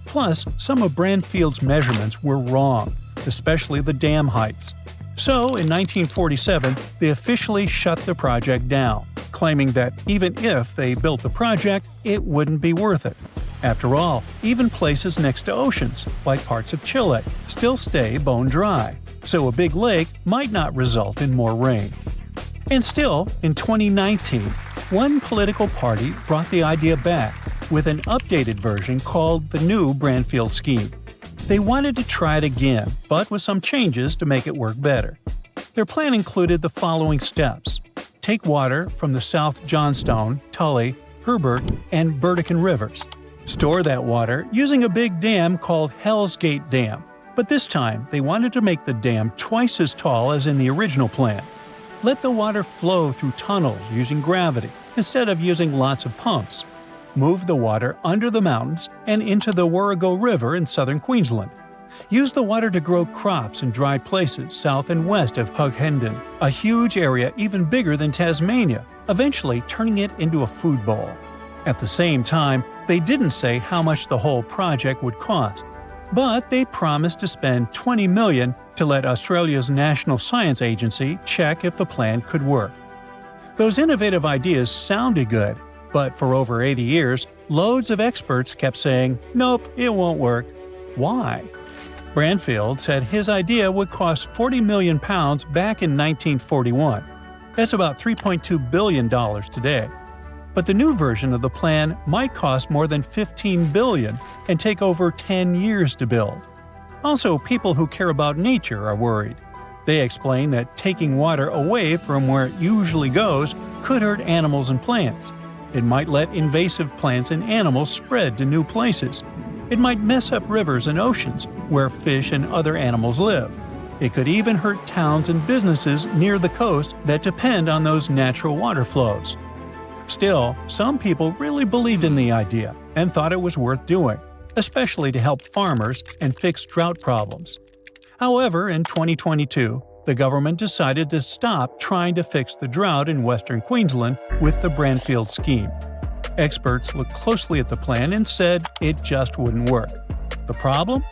Plus, some of Brandfield's measurements were wrong, especially the dam heights. So, in 1947, they officially shut the project down, claiming that even if they built the project, it wouldn't be worth it. After all, even places next to oceans, like parts of Chile, still stay bone dry, so a big lake might not result in more rain. And still, in 2019, one political party brought the idea back with an updated version called the new Brandfield scheme. They wanted to try it again, but with some changes to make it work better. Their plan included the following steps. Take water from the South Johnstone, Tully, Herbert, and Burdekin rivers. Store that water using a big dam called Hell's Gate Dam, but this time they wanted to make the dam twice as tall as in the original plan. Let the water flow through tunnels using gravity instead of using lots of pumps. Move the water under the mountains and into the Warrego River in southern Queensland. Use the water to grow crops in dry places south and west of Hughenden, a huge area even bigger than Tasmania, eventually turning it into a food bowl. At the same time, they didn't say how much the whole project would cost, but they promised to spend $20 million to let Australia's National Science Agency check if the plan could work. Those innovative ideas sounded good, but for over 80 years, loads of experts kept saying, "Nope, it won't work." Why? Brandfield said his idea would cost £40 million back in 1941. That's about $3.2 billion today. But the new version of the plan might cost more than $15 billion and take over 10 years to build. Also, people who care about nature are worried. They explain that taking water away from where it usually goes could hurt animals and plants. It might let invasive plants and animals spread to new places. It might mess up rivers and oceans, where fish and other animals live. It could even hurt towns and businesses near the coast that depend on those natural water flows. Still, some people really believed in the idea and thought it was worth doing, especially to help farmers and fix drought problems. However, in 2022, the government decided to stop trying to fix the drought in western Queensland with the Brandfield scheme. Experts looked closely at the plan and said it just wouldn't work. The problem?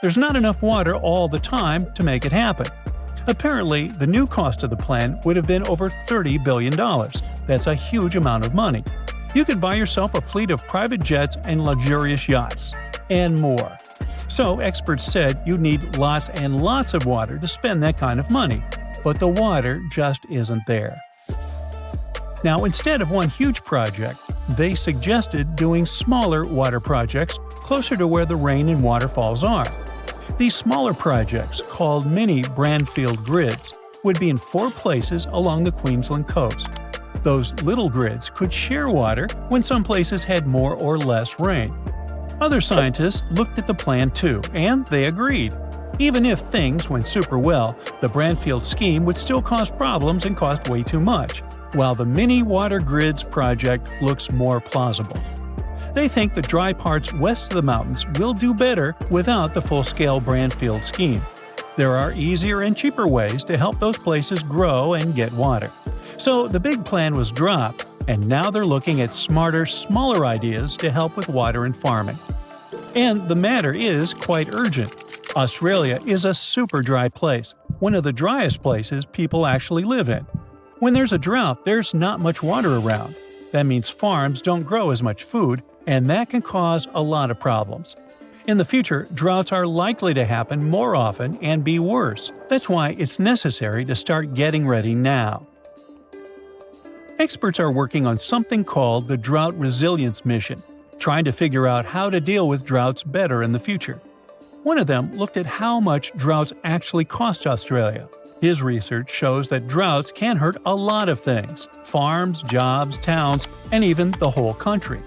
There's not enough water all the time to make it happen. Apparently, the new cost of the plan would have been over $30 billion. That's a huge amount of money. You could buy yourself a fleet of private jets and luxurious yachts, and more. So experts said you'd need lots and lots of water to spend that kind of money, but the water just isn't there. Now, instead of one huge project, they suggested doing smaller water projects closer to where the rain and waterfalls are. These smaller projects, called mini Brandfield grids, would be in 4 places along the Queensland coast. Those little grids could share water when some places had more or less rain. Other scientists looked at the plan too, and they agreed. Even if things went super well, the Brandfield scheme would still cause problems and cost way too much, while the mini water grids project looks more plausible. They think the dry parts west of the mountains will do better without the full-scale Brandfield scheme. There are easier and cheaper ways to help those places grow and get water. So the big plan was dropped, and now they're looking at smarter, smaller ideas to help with water and farming. And the matter is quite urgent. Australia is a super dry place, one of the driest places people actually live in. When there's a drought, there's not much water around. That means farms don't grow as much food, and that can cause a lot of problems. In the future, droughts are likely to happen more often and be worse. That's why it's necessary to start getting ready now. Experts are working on something called the Drought Resilience Mission, trying to figure out how to deal with droughts better in the future. One of them looked at how much droughts actually cost Australia. His research shows that droughts can hurt a lot of things – farms, jobs, towns, and even the whole country.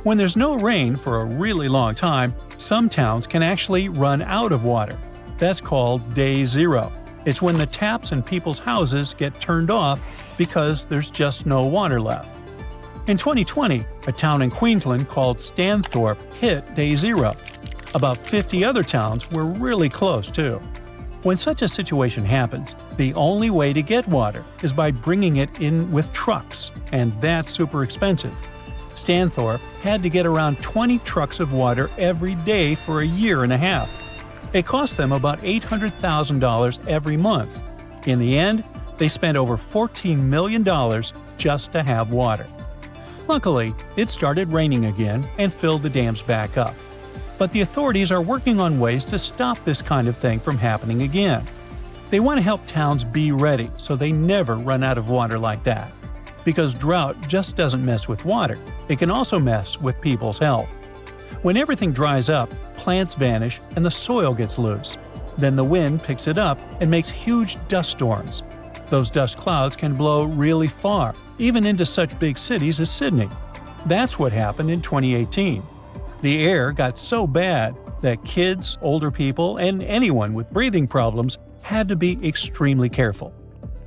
When there's no rain for a really long time, some towns can actually run out of water. That's called day zero. It's when the taps in people's houses get turned off because there's just no water left. In 2020, a town in Queensland called Stanthorpe hit day zero. About 50 other towns were really close too. When such a situation happens, the only way to get water is by bringing it in with trucks, and that's super expensive. Stanthorpe had to get around 20 trucks of water every day for a year and a half. It cost them about $800,000 every month. In the end, they spent over $14 million just to have water. Luckily, it started raining again and filled the dams back up. But the authorities are working on ways to stop this kind of thing from happening again. They want to help towns be ready so they never run out of water like that. Because drought just doesn't mess with water, it can also mess with people's health. When everything dries up, plants vanish and the soil gets loose. Then the wind picks it up and makes huge dust storms. Those dust clouds can blow really far, even into such big cities as Sydney. That's what happened in 2018. The air got so bad that kids, older people, and anyone with breathing problems had to be extremely careful.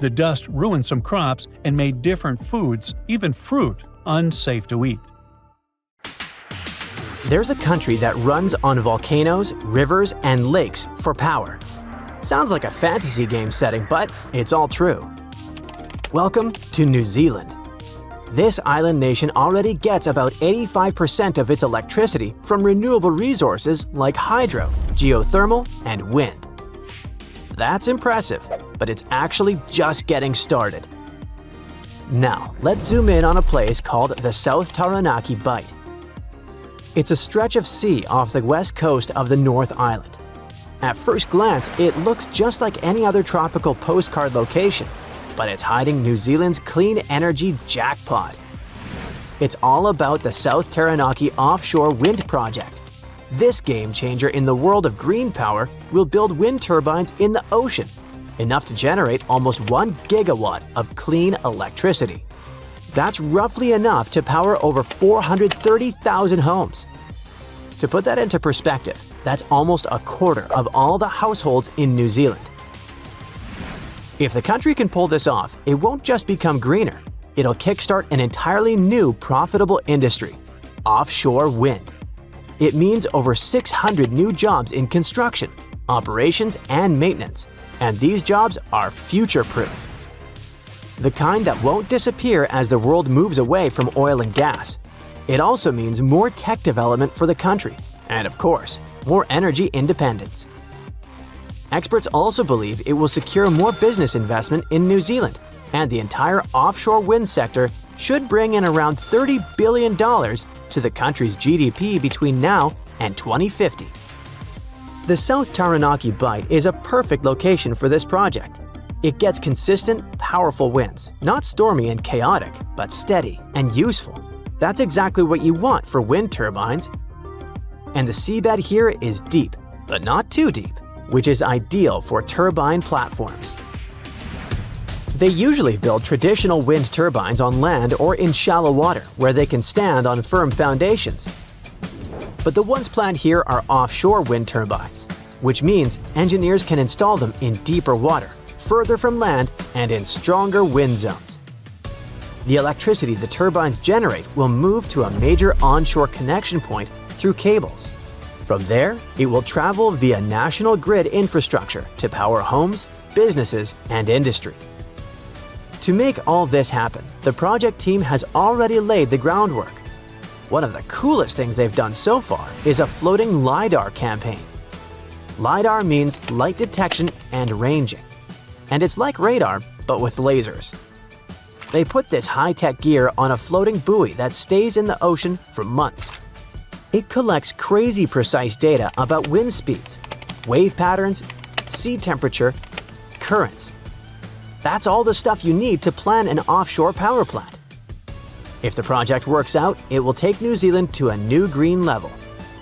The dust ruined some crops and made different foods, even fruit, unsafe to eat. There's a country that runs on volcanoes, rivers, and lakes for power. Sounds like a fantasy game setting, but it's all true. Welcome to New Zealand. This island nation already gets about 85% of its electricity from renewable resources like hydro, geothermal, and wind. That's impressive, but it's actually just getting started. Now, let's zoom in on a place called the South Taranaki Bight. It's a stretch of sea off the west coast of the North Island. At first glance, it looks just like any other tropical postcard location, but it's hiding New Zealand's clean energy jackpot. It's all about the South Taranaki Offshore Wind Project. This game changer in the world of green power will build wind turbines in the ocean, enough to generate almost 1 gigawatt of clean electricity. That's roughly enough to power over 430,000 homes. To put that into perspective, that's almost a quarter of all the households in New Zealand. If the country can pull this off, it won't just become greener. It'll kickstart an entirely new profitable industry: offshore wind. It means over 600 new jobs in construction, operations, and maintenance. And these jobs are future-proof. The kind that won't disappear as the world moves away from oil and gas. It also means more tech development for the country, and of course, more energy independence. Experts also believe it will secure more business investment in New Zealand, and the entire offshore wind sector should bring in around $30 billion to the country's GDP between now and 2050. The South Taranaki Bight is a perfect location for this project. It gets consistent, powerful winds, not stormy and chaotic, but steady and useful. That's exactly what you want for wind turbines. And the seabed here is deep, but not too deep, which is ideal for turbine platforms. They usually build traditional wind turbines on land or in shallow water where they can stand on firm foundations. But the ones planned here are offshore wind turbines, which means engineers can install them in deeper water, further from land, and in stronger wind zones. The electricity the turbines generate will move to a major onshore connection point through cables. From there, it will travel via national grid infrastructure to power homes, businesses, and industry. To make all this happen, the project team has already laid the groundwork. One of the coolest things they've done so far is a floating LiDAR campaign. LiDAR means light detection and ranging. And it's like radar, but with lasers. They put this high-tech gear on a floating buoy that stays in the ocean for months. It collects crazy precise data about wind speeds, wave patterns, sea temperature, currents. That's all the stuff you need to plan an offshore power plant. If the project works out, it will take New Zealand to a new green level.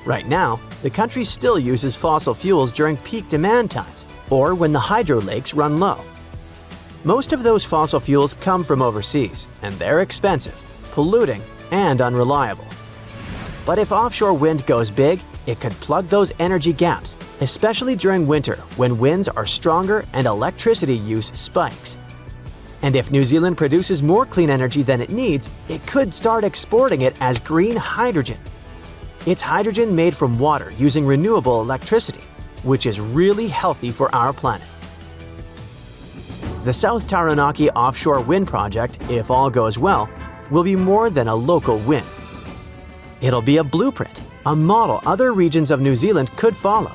Right now, the country still uses fossil fuels during peak demand times, or when the hydro lakes run low. Most of those fossil fuels come from overseas, and they're expensive, polluting, and unreliable. But if offshore wind goes big, it could plug those energy gaps, especially during winter when winds are stronger and electricity use spikes. And if New Zealand produces more clean energy than it needs, it could start exporting it as green hydrogen. It's hydrogen made from water using renewable electricity. which is really healthy for our planet. The South Taranaki offshore wind project, if all goes well, will be more than a local win. It'll be a blueprint, a model other regions of New Zealand could follow.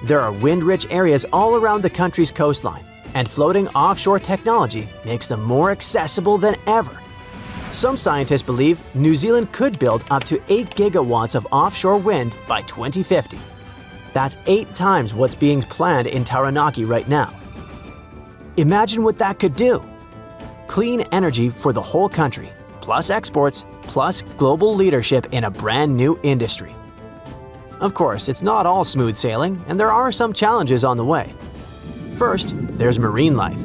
There are wind-rich areas all around the country's coastline, and floating offshore technology makes them more accessible than ever. Some scientists believe New Zealand could build up to 8 gigawatts of offshore wind by 2050. That's 8 times what's being planned in Taranaki right now. Imagine what that could do. Clean energy for the whole country, plus exports, plus global leadership in a brand new industry. Of course, it's not all smooth sailing, and there are some challenges on the way. First, there's marine life.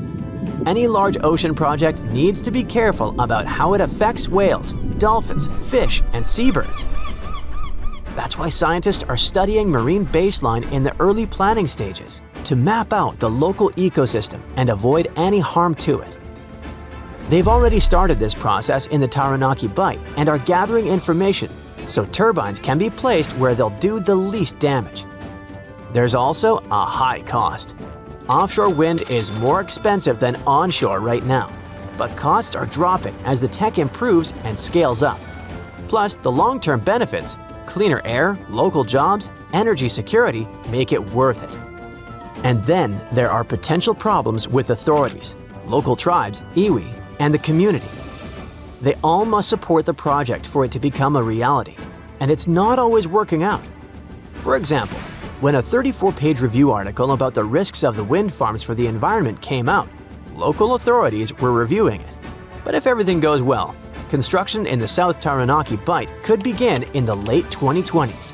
Any large ocean project needs to be careful about how it affects whales, dolphins, fish, and seabirds. That's why scientists are studying marine baseline in the early planning stages to map out the local ecosystem and avoid any harm to it. They've already started this process in the Taranaki Bight and are gathering information so turbines can be placed where they'll do the least damage. There's also a high cost. Offshore wind is more expensive than onshore right now, but costs are dropping as the tech improves and scales up. Plus, the long-term benefits, cleaner air, local jobs, energy security, make it worth it. And then there are potential problems with authorities, local tribes, iwi, and the community. They all must support the project for it to become a reality, and it's not always working out. For example, when a 34-page review article about the risks of the wind farms for the environment came out, local authorities were reviewing it. But if everything goes well, construction in the South Taranaki Bight could begin in the late 2020s.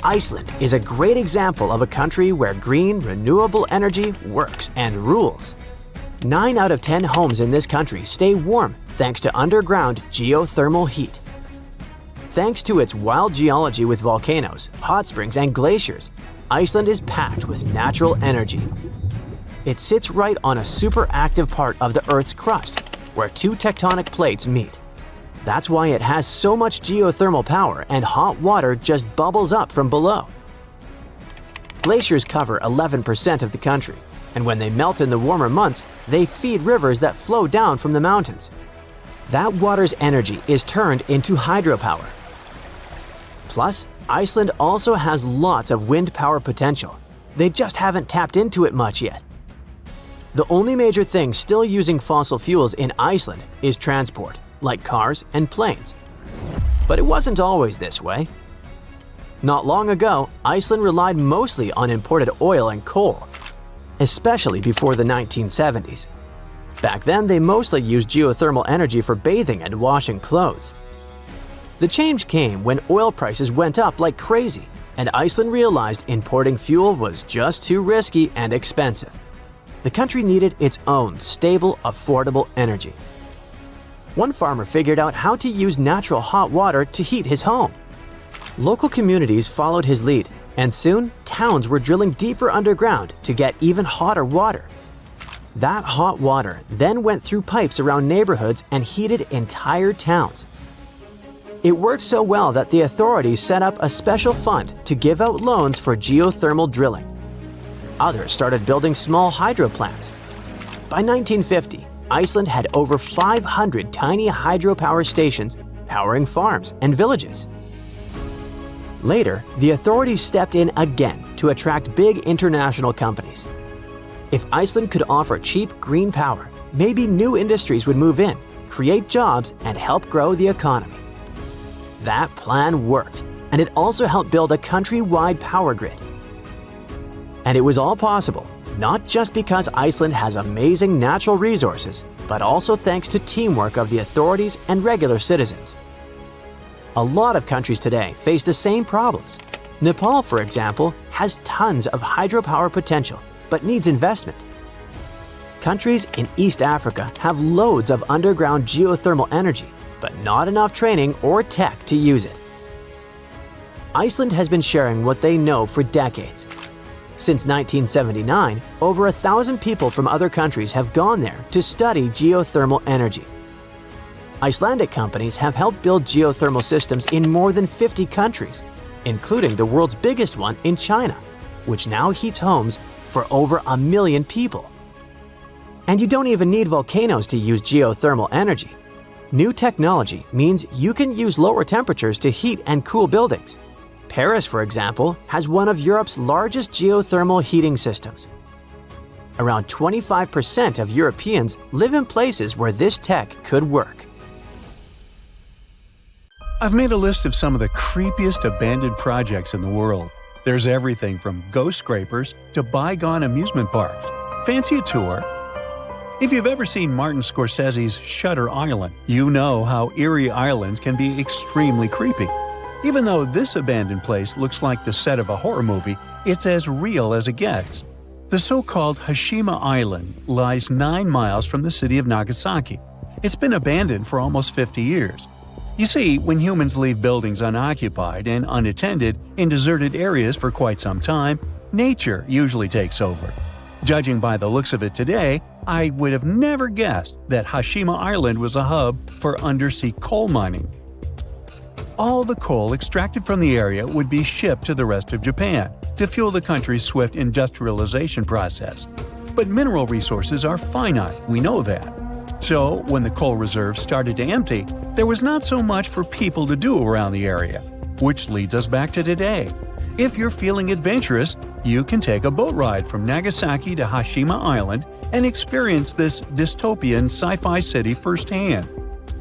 Iceland is a great example of a country where green, renewable energy works and rules. 9 out of 10 homes in this country stay warm thanks to underground geothermal heat. Thanks to its wild geology with volcanoes, hot springs, and glaciers, Iceland is packed with natural energy. It sits right on a super active part of the Earth's crust, where 2 tectonic plates meet. That's why it has so much geothermal power and hot water just bubbles up from below. Glaciers cover 11% of the country, and when they melt in the warmer months, they feed rivers that flow down from the mountains. That water's energy is turned into hydropower. Plus, Iceland also has lots of wind power potential. They just haven't tapped into it much yet. The only major thing still using fossil fuels in Iceland is transport, like cars and planes. But it wasn't always this way. Not long ago, Iceland relied mostly on imported oil and coal, especially before the 1970s. Back then, they mostly used geothermal energy for bathing and washing clothes. The change came when oil prices went up like crazy, and Iceland realized importing fuel was just too risky and expensive. The country needed its own stable, affordable energy. One farmer figured out how to use natural hot water to heat his home. Local communities followed his lead, and soon towns were drilling deeper underground to get even hotter water. That hot water then went through pipes around neighborhoods and heated entire towns. It worked so well that the authorities set up a special fund to give out loans for geothermal drilling. Others started building small hydro plants. By 1950, Iceland had over 500 tiny hydropower stations powering farms and villages. Later, the authorities stepped in again to attract big international companies. If Iceland could offer cheap green power, maybe new industries would move in, create jobs, and help grow the economy. That plan worked, and it also helped build a country-wide power grid. And it was all possible, not just because Iceland has amazing natural resources, but also thanks to teamwork of the authorities and regular citizens. A lot of countries today face the same problems. Nepal, for example, has tons of hydropower potential, but needs investment. Countries in East Africa have loads of underground geothermal energy, but not enough training or tech to use it. Iceland has been sharing what they know for decades. Since 1979, over 1,000 people from other countries have gone there to study geothermal energy. Icelandic companies have helped build geothermal systems in more than 50 countries, including the world's biggest one in China, which now heats homes for over 1 million people. And you don't even need volcanoes to use geothermal energy. New technology means you can use lower temperatures to heat and cool buildings. Paris, for example, has one of Europe's largest geothermal heating systems. Around 25% of Europeans live in places where this tech could work. I've made a list of some of the creepiest abandoned projects in the world. There's everything from ghost scrapers to bygone amusement parks. Fancy a tour? If you've ever seen Martin Scorsese's Shutter Island, you know how eerie islands can be extremely creepy. Even though this abandoned place looks like the set of a horror movie, it's as real as it gets. The so-called Hashima Island lies 9 miles from the city of Nagasaki. It's been abandoned for almost 50 years. You see, when humans leave buildings unoccupied and unattended in deserted areas for quite some time, nature usually takes over. Judging by the looks of it today, I would have never guessed that Hashima Island was a hub for undersea coal mining. All the coal extracted from the area would be shipped to the rest of Japan to fuel the country's swift industrialization process. But mineral resources are finite, we know that. So, when the coal reserves started to empty, there was not so much for people to do around the area. Which leads us back to today. If you're feeling adventurous, you can take a boat ride from Nagasaki to Hashima Island and experience this dystopian sci-fi city firsthand.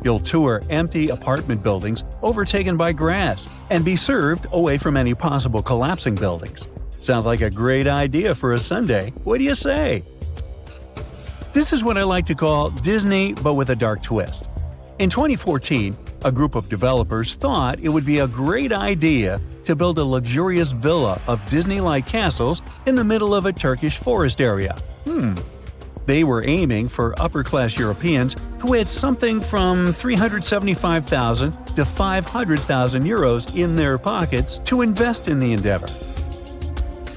You'll tour empty apartment buildings overtaken by grass and be served away from any possible collapsing buildings. Sounds like a great idea for a Sunday. What do you say? This is what I like to call Disney, but with a dark twist. In 2014, a group of developers thought it would be a great idea to build a luxurious villa of Disney-like castles in the middle of a Turkish forest area. They were aiming for upper-class Europeans who had something from 375,000 to 500,000 euros in their pockets to invest in the endeavor.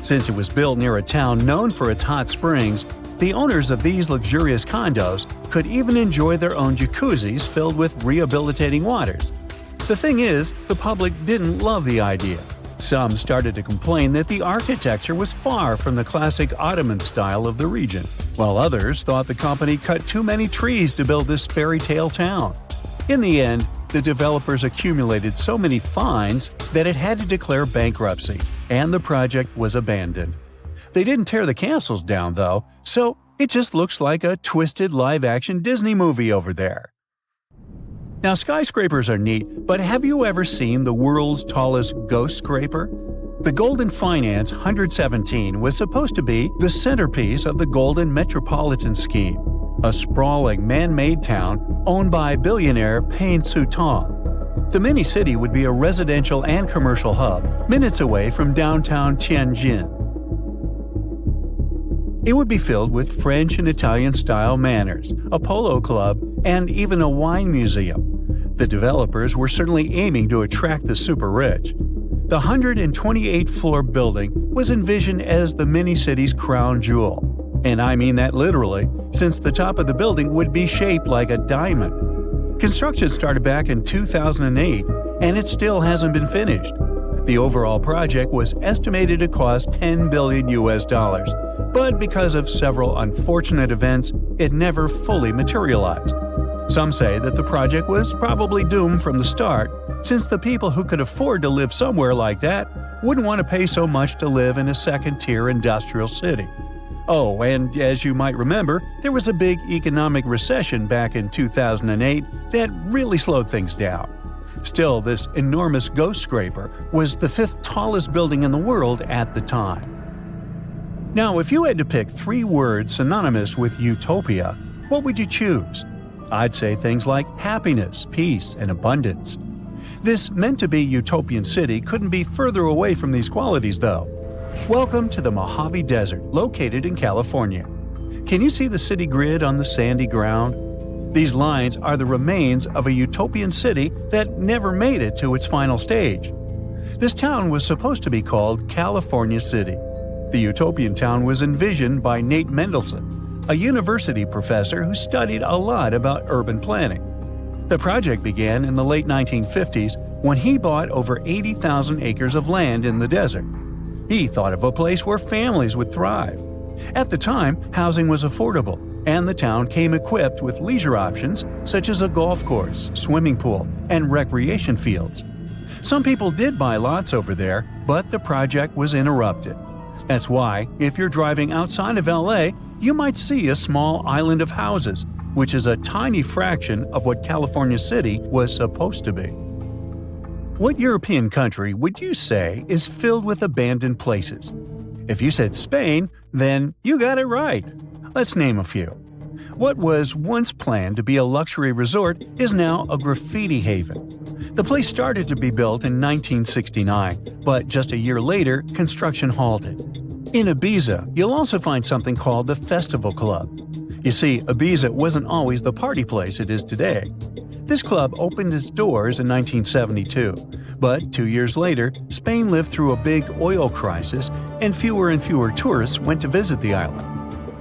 Since it was built near a town known for its hot springs, the owners of these luxurious condos could even enjoy their own jacuzzis filled with rehabilitating waters. The thing is, the public didn't love the idea. Some started to complain that the architecture was far from the classic Ottoman style of the region, while others thought the company cut too many trees to build this fairy tale town. In the end, the developers accumulated so many fines that it had to declare bankruptcy, and the project was abandoned. They didn't tear the castles down, though, so it just looks like a twisted live-action Disney movie over there. Now, skyscrapers are neat, but have you ever seen the world's tallest ghost scraper? The Golden Finance 117 was supposed to be the centerpiece of the Golden Metropolitan Scheme, a sprawling man-made town owned by billionaire Payne Su-tong. The mini-city would be a residential and commercial hub, minutes away from downtown Tianjin. It would be filled with French and Italian-style manors, a polo club, and even a wine museum. The developers were certainly aiming to attract the super-rich. The 128-floor building was envisioned as the mini-city's crown jewel. And I mean that literally, since the top of the building would be shaped like a diamond. Construction started back in 2008, and it still hasn't been finished. The overall project was estimated to cost $10 billion, but because of several unfortunate events, it never fully materialized. Some say that the project was probably doomed from the start, since the people who could afford to live somewhere like that wouldn't want to pay so much to live in a second-tier industrial city. Oh, and as you might remember, there was a big economic recession back in 2008 that really slowed things down. Still, this enormous ghost scraper was the 5th tallest building in the world at the time. Now, if you had to pick 3 words synonymous with utopia, what would you choose? I'd say things like happiness, peace, and abundance. This meant-to-be utopian city couldn't be further away from these qualities, though. Welcome to the Mojave Desert, located in California. Can you see the city grid on the sandy ground? These lines are the remains of a utopian city that never made it to its final stage. This town was supposed to be called California City. The utopian town was envisioned by Nate Mendelsohn, a university professor who studied a lot about urban planning. The project began in the late 1950s when he bought over 80,000 acres of land in the desert. He thought of a place where families would thrive. At the time, housing was affordable, and the town came equipped with leisure options such as a golf course, swimming pool, and recreation fields. Some people did buy lots over there, but the project was interrupted. That's why, if you're driving outside of LA, you might see a small island of houses, which is a tiny fraction of what California City was supposed to be. What European country would you say is filled with abandoned places? If you said Spain, then you got it right. Let's name a few. What was once planned to be a luxury resort is now a graffiti haven. The place started to be built in 1969, but just a year later, construction halted. In Ibiza, you'll also find something called the Festival Club. You see, Ibiza wasn't always the party place it is today. This club opened its doors in 1972, but 2 years later, Spain lived through a big oil crisis and fewer tourists went to visit the island.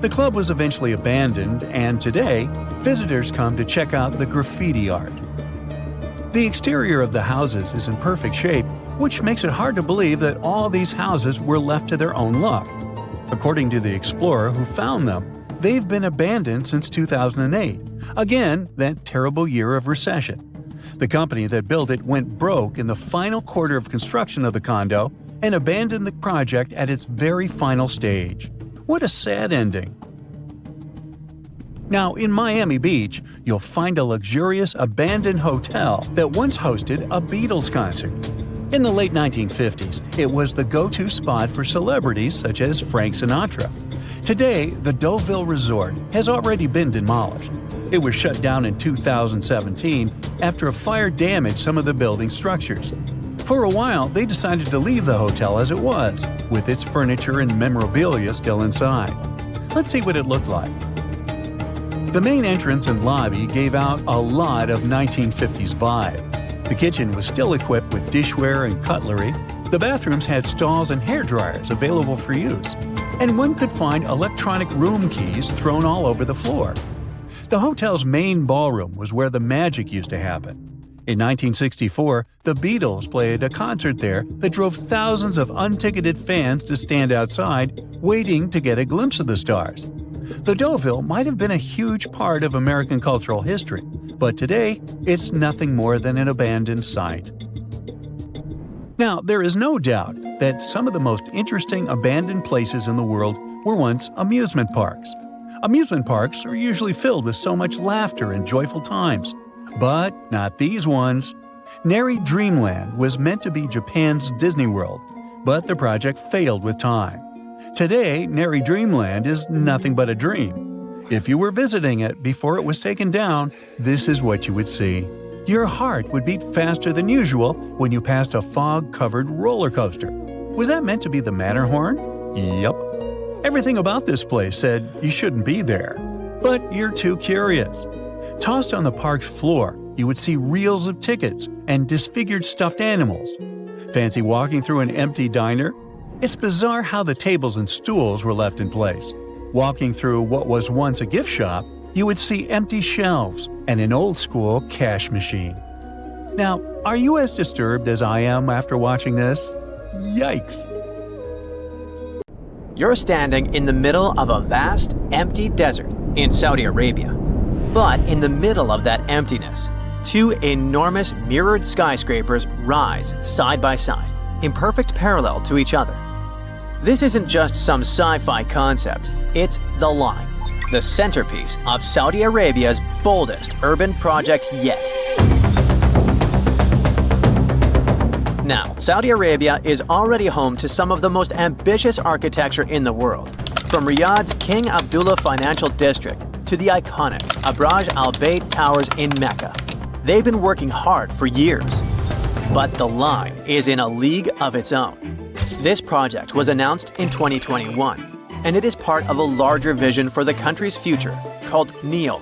The club was eventually abandoned, and today, visitors come to check out the graffiti art. The exterior of the houses is in perfect shape, which makes it hard to believe that all these houses were left to their own luck. According to the explorer who found them, they've been abandoned since 2008. Again, that terrible year of recession. The company that built it went broke in the final quarter of construction of the condo and abandoned the project at its very final stage. What a sad ending. Now, in Miami Beach, you'll find a luxurious abandoned hotel that once hosted a Beatles concert. In the late 1950s, it was the go-to spot for celebrities such as Frank Sinatra. Today, the Deauville Resort has already been demolished. It was shut down in 2017 after a fire damaged some of the building structures. For a while, they decided to leave the hotel as it was, with its furniture and memorabilia still inside. Let's see what it looked like. The main entrance and lobby gave out a lot of 1950s vibe. The kitchen was still equipped with dishware and cutlery. The bathrooms had stalls and hairdryers available for use. And one could find electronic room keys thrown all over the floor. The hotel's main ballroom was where the magic used to happen. In 1964, the Beatles played a concert there that drove thousands of unticketed fans to stand outside, waiting to get a glimpse of the stars. The Deauville might have been a huge part of American cultural history, but today, it's nothing more than an abandoned site. Now, there is no doubt that some of the most interesting abandoned places in the world were once amusement parks. Amusement parks are usually filled with so much laughter and joyful times. But not these ones. Neri Dreamland was meant to be Japan's Disney World, but the project failed with time. Today, Neri Dreamland is nothing but a dream. If you were visiting it before it was taken down, this is what you would see. Your heart would beat faster than usual when you passed a fog-covered roller coaster. Was that meant to be the Matterhorn? Yup. Everything about this place said you shouldn't be there. But you're too curious. Tossed on the park's floor, you would see reels of tickets and disfigured stuffed animals. Fancy walking through an empty diner? It's bizarre how the tables and stools were left in place. Walking through what was once a gift shop, you would see empty shelves and an old-school cash machine. Now, are you as disturbed as I am after watching this? Yikes! You're standing in the middle of a vast, empty desert in Saudi Arabia. But in the middle of that emptiness, two enormous mirrored skyscrapers rise side by side, in perfect parallel to each other. This isn't just some sci-fi concept, it's the line, the centerpiece of Saudi Arabia's boldest urban project yet. Now, Saudi Arabia is already home to some of the most ambitious architecture in the world, from Riyadh's King Abdullah Financial District to the iconic Abraj Al Bayt Towers in Mecca. They've been working hard for years. But the line is in a league of its own. This project was announced in 2021, and it is part of a larger vision for the country's future called NEOM,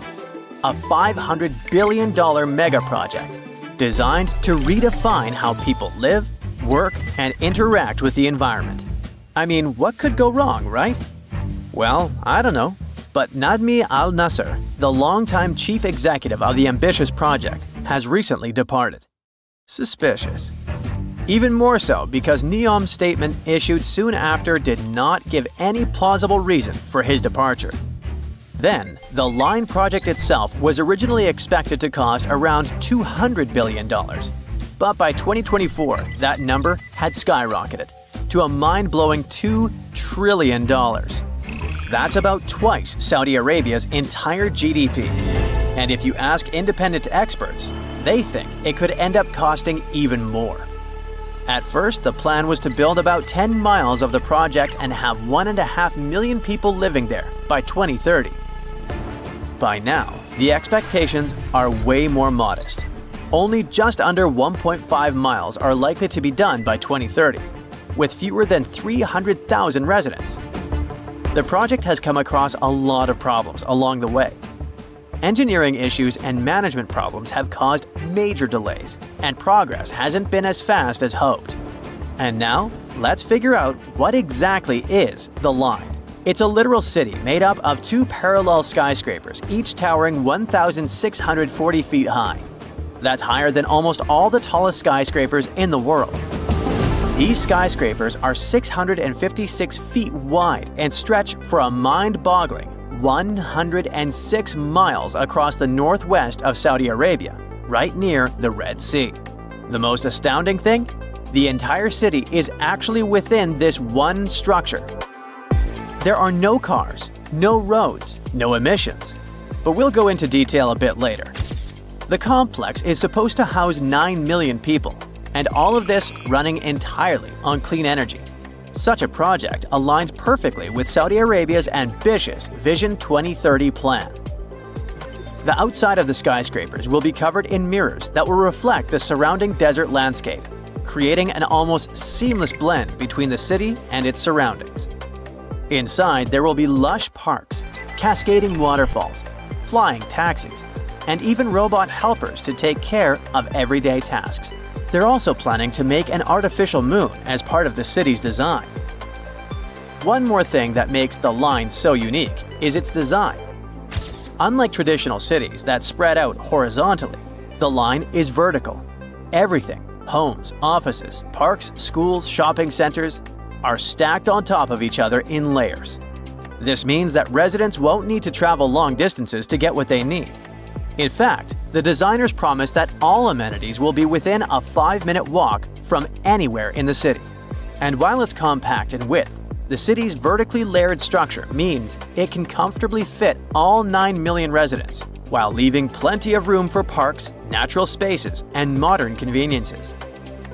a $500 billion mega project designed to redefine how people live, work, and interact with the environment. I mean, what could go wrong, right? Well, I don't know. But Nadmi Al Nasser, the longtime chief executive of the ambitious project, has recently departed. Suspicious. Even more so because NEOM's statement issued soon after did not give any plausible reason for his departure. Then, the line project itself was originally expected to cost around $200 billion. But by 2024, that number had skyrocketed to a mind-blowing $2 trillion. That's about twice Saudi Arabia's entire GDP. And if you ask independent experts, they think it could end up costing even more. At first, the plan was to build about 10 miles of the project and have 1.5 million people living there by 2030. By now, the expectations are way more modest. Only just under 1.5 miles are likely to be done by 2030, with fewer than 300,000 residents. The project has come across a lot of problems along the way. Engineering issues and management problems have caused major delays, and progress hasn't been as fast as hoped. And now, let's figure out what exactly is the line. It's a literal city made up of 2 parallel skyscrapers, each towering 1,640 feet high. That's higher than almost all the tallest skyscrapers in the world. These skyscrapers are 656 feet wide and stretch for a mind-boggling 106 miles across the northwest of Saudi Arabia, right near the Red Sea. The most astounding thing? The entire city is actually within this one structure. There are no cars, no roads, no emissions. But we'll go into detail a bit later. The complex is supposed to house 9 million people, and all of this running entirely on clean energy. Such a project aligns perfectly with Saudi Arabia's ambitious Vision 2030 plan. The outside of the skyscrapers will be covered in mirrors that will reflect the surrounding desert landscape, creating an almost seamless blend between the city and its surroundings. Inside, there will be lush parks, cascading waterfalls, flying taxis, and even robot helpers to take care of everyday tasks. They're also planning to make an artificial moon as part of the city's design. One more thing that makes the line so unique is its design. Unlike traditional cities that spread out horizontally, the line is vertical. Everything, homes, offices, parks, schools, shopping centers, are stacked on top of each other in layers. This means that residents won't need to travel long distances to get what they need. In fact, the designers promise that all amenities will be within a 5-minute walk from anywhere in the city. And while it's compact in width, the city's vertically layered structure means it can comfortably fit all 9 million residents, while leaving plenty of room for parks, natural spaces, and modern conveniences.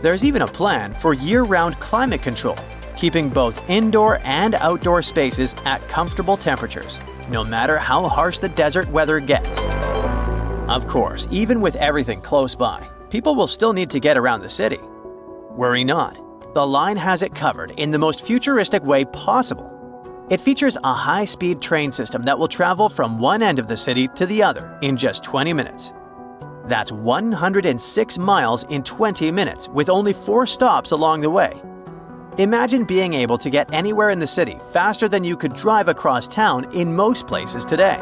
There's even a plan for year-round climate control, keeping both indoor and outdoor spaces at comfortable temperatures, no matter how harsh the desert weather gets. Of course, even with everything close by, people will still need to get around the city. Worry not, the line has it covered in the most futuristic way possible. It features a high-speed train system that will travel from one end of the city to the other in just 20 minutes. That's 106 miles in 20 minutes with only 4 stops along the way. Imagine being able to get anywhere in the city faster than you could drive across town in most places today.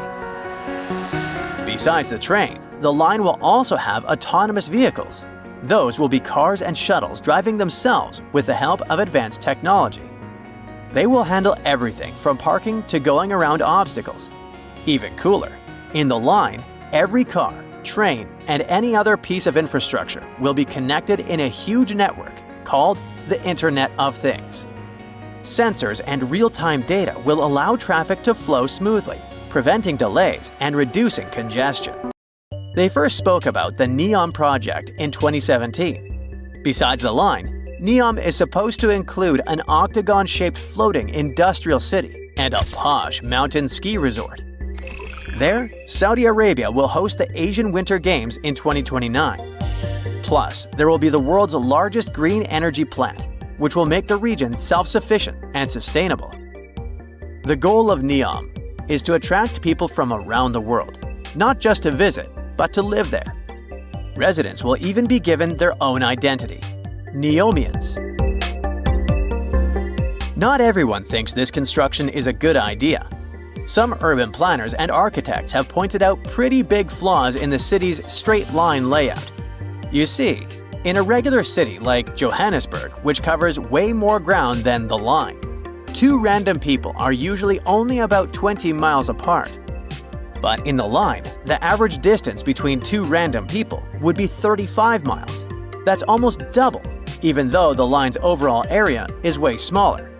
Besides the train, the line will also have autonomous vehicles. Those will be cars and shuttles driving themselves with the help of advanced technology. They will handle everything from parking to going around obstacles. Even cooler, in the line, every car, train, and any other piece of infrastructure will be connected in a huge network called the Internet of Things. Sensors and real-time data will allow traffic to flow smoothly, preventing delays and reducing congestion. They first spoke about the NEOM project in 2017. Besides the line, NEOM is supposed to include an octagon-shaped floating industrial city and a posh mountain ski resort. There, Saudi Arabia will host the Asian Winter Games in 2029. Plus, there will be the world's largest green energy plant, which will make the region self-sufficient and sustainable. The goal of NEOM is to attract people from around the world, not just to visit, but to live there. Residents will even be given their own identity, Neomians. Not everyone thinks this construction is a good idea. Some urban planners and architects have pointed out pretty big flaws in the city's straight-line layout. You see, in a regular city like Johannesburg, which covers way more ground than the line, two random people are usually only about 20 miles apart. But in the line, the average distance between two random people would be 35 miles. That's almost double, even though the line's overall area is way smaller.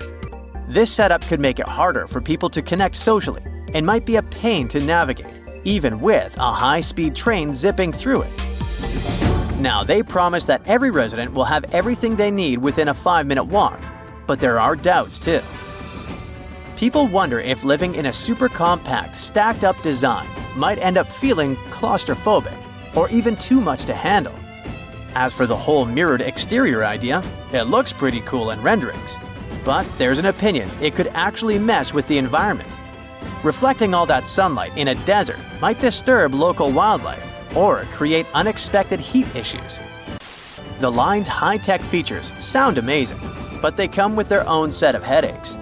This setup could make it harder for people to connect socially and might be a pain to navigate, even with a high-speed train zipping through it. Now, they promise that every resident will have everything they need within a 5-minute walk, but there are doubts too. People wonder if living in a super compact, stacked-up design might end up feeling claustrophobic or even too much to handle. As for the whole mirrored exterior idea, it looks pretty cool in renderings. But there's an opinion it could actually mess with the environment. Reflecting all that sunlight in a desert might disturb local wildlife or create unexpected heat issues. The line's high-tech features sound amazing, but they come with their own set of headaches.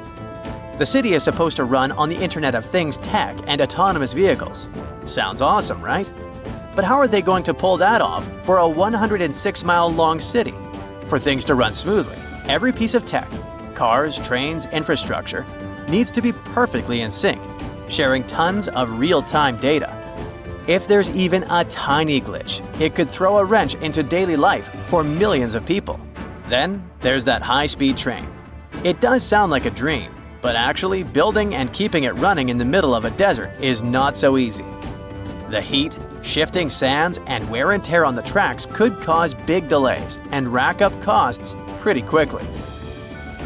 The city is supposed to run on the Internet of Things tech and autonomous vehicles. Sounds awesome, right? But how are they going to pull that off for a 106-mile-long city? For things to run smoothly, every piece of tech, cars, trains, infrastructure, needs to be perfectly in sync, sharing tons of real-time data. If there's even a tiny glitch, it could throw a wrench into daily life for millions of people. Then there's that high-speed train. It does sound like a dream, but actually building and keeping it running in the middle of a desert is not so easy. The heat, shifting sands, and wear and tear on the tracks could cause big delays and rack up costs pretty quickly.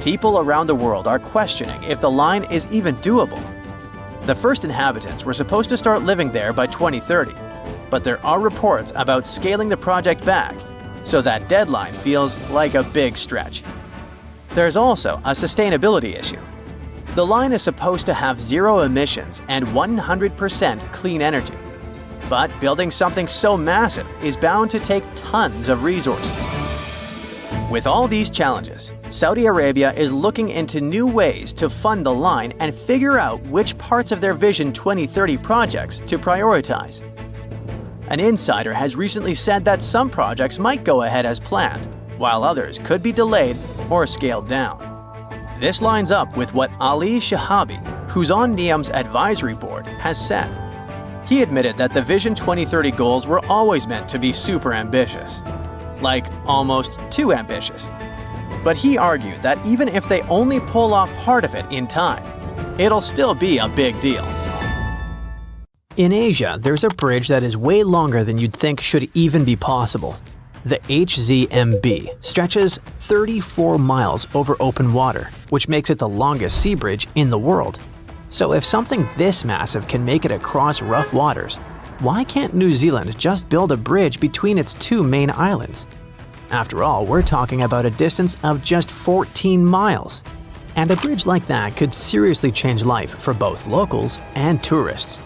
People around the world are questioning if the line is even doable. The first inhabitants were supposed to start living there by 2030, but there are reports about scaling the project back, so that deadline feels like a big stretch. There's also a sustainability issue. The line is supposed to have zero emissions and 100% clean energy. But building something so massive is bound to take tons of resources. With all these challenges, Saudi Arabia is looking into new ways to fund the line and figure out which parts of their Vision 2030 projects to prioritize. An insider has recently said that some projects might go ahead as planned, while others could be delayed or scaled down. This lines up with what Ali Shahabi, who's on NEOM's advisory board, has said. He admitted that the Vision 2030 goals were always meant to be super ambitious. Like, almost too ambitious. But he argued that even if they only pull off part of it in time, it'll still be a big deal. In Asia, there's a bridge that is way longer than you'd think should even be possible. The HZMB stretches 34 miles over open water, which makes it the longest sea bridge in the world. So if something this massive can make it across rough waters, why can't New Zealand just build a bridge between its two main islands? After all, we're talking about a distance of just 14 miles. And a bridge like that could seriously change life for both locals and tourists.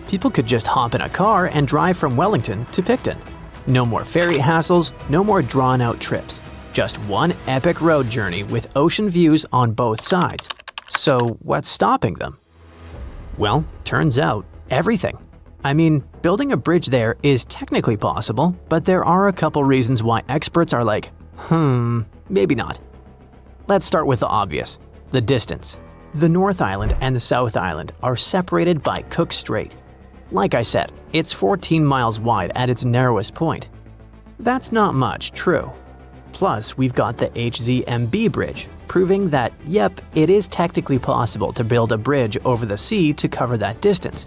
People could just hop in a car and drive from Wellington to Picton. No more ferry hassles, no more drawn-out trips. Just one epic road journey with ocean views on both sides. So what's stopping them? Well, turns out, everything. I mean, building a bridge there is technically possible, but there are a couple reasons why experts are like, maybe not. Let's start with the obvious, the distance. The North Island and the South Island are separated by Cook Strait. Like I said, it's 14 miles wide at its narrowest point. That's not much, true. Plus, we've got the HZMB bridge, proving that, yep, it is technically possible to build a bridge over the sea to cover that distance.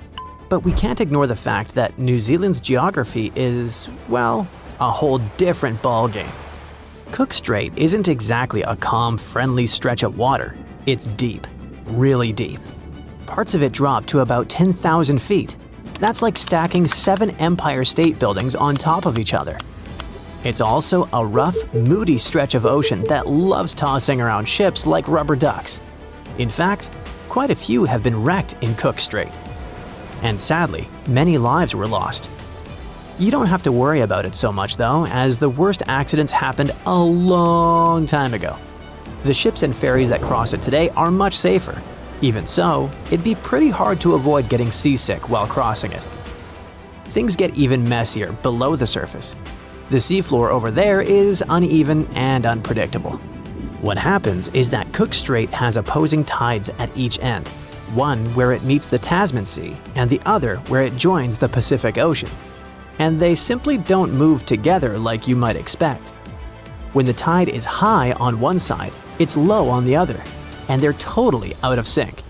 But we can't ignore the fact that New Zealand's geography is, well, a whole different ballgame. Cook Strait isn't exactly a calm, friendly stretch of water. It's deep, really deep. Parts of it drop to about 10,000 feet. That's like stacking 7 Empire State Buildings on top of each other. It's also a rough, moody stretch of ocean that loves tossing around ships like rubber ducks. In fact, quite a few have been wrecked in Cook Strait. And sadly, many lives were lost. You don't have to worry about it so much though, as the worst accidents happened a long time ago. The ships and ferries that cross it today are much safer. Even so, it'd be pretty hard to avoid getting seasick while crossing it. Things get even messier below the surface. The seafloor over there is uneven and unpredictable. What happens is that Cook Strait has opposing tides at each end, one where it meets the Tasman Sea and the other where it joins the Pacific Ocean. And they simply don't move together like you might expect. When the tide is high on one side, it's low on the other, and they're totally out of sync.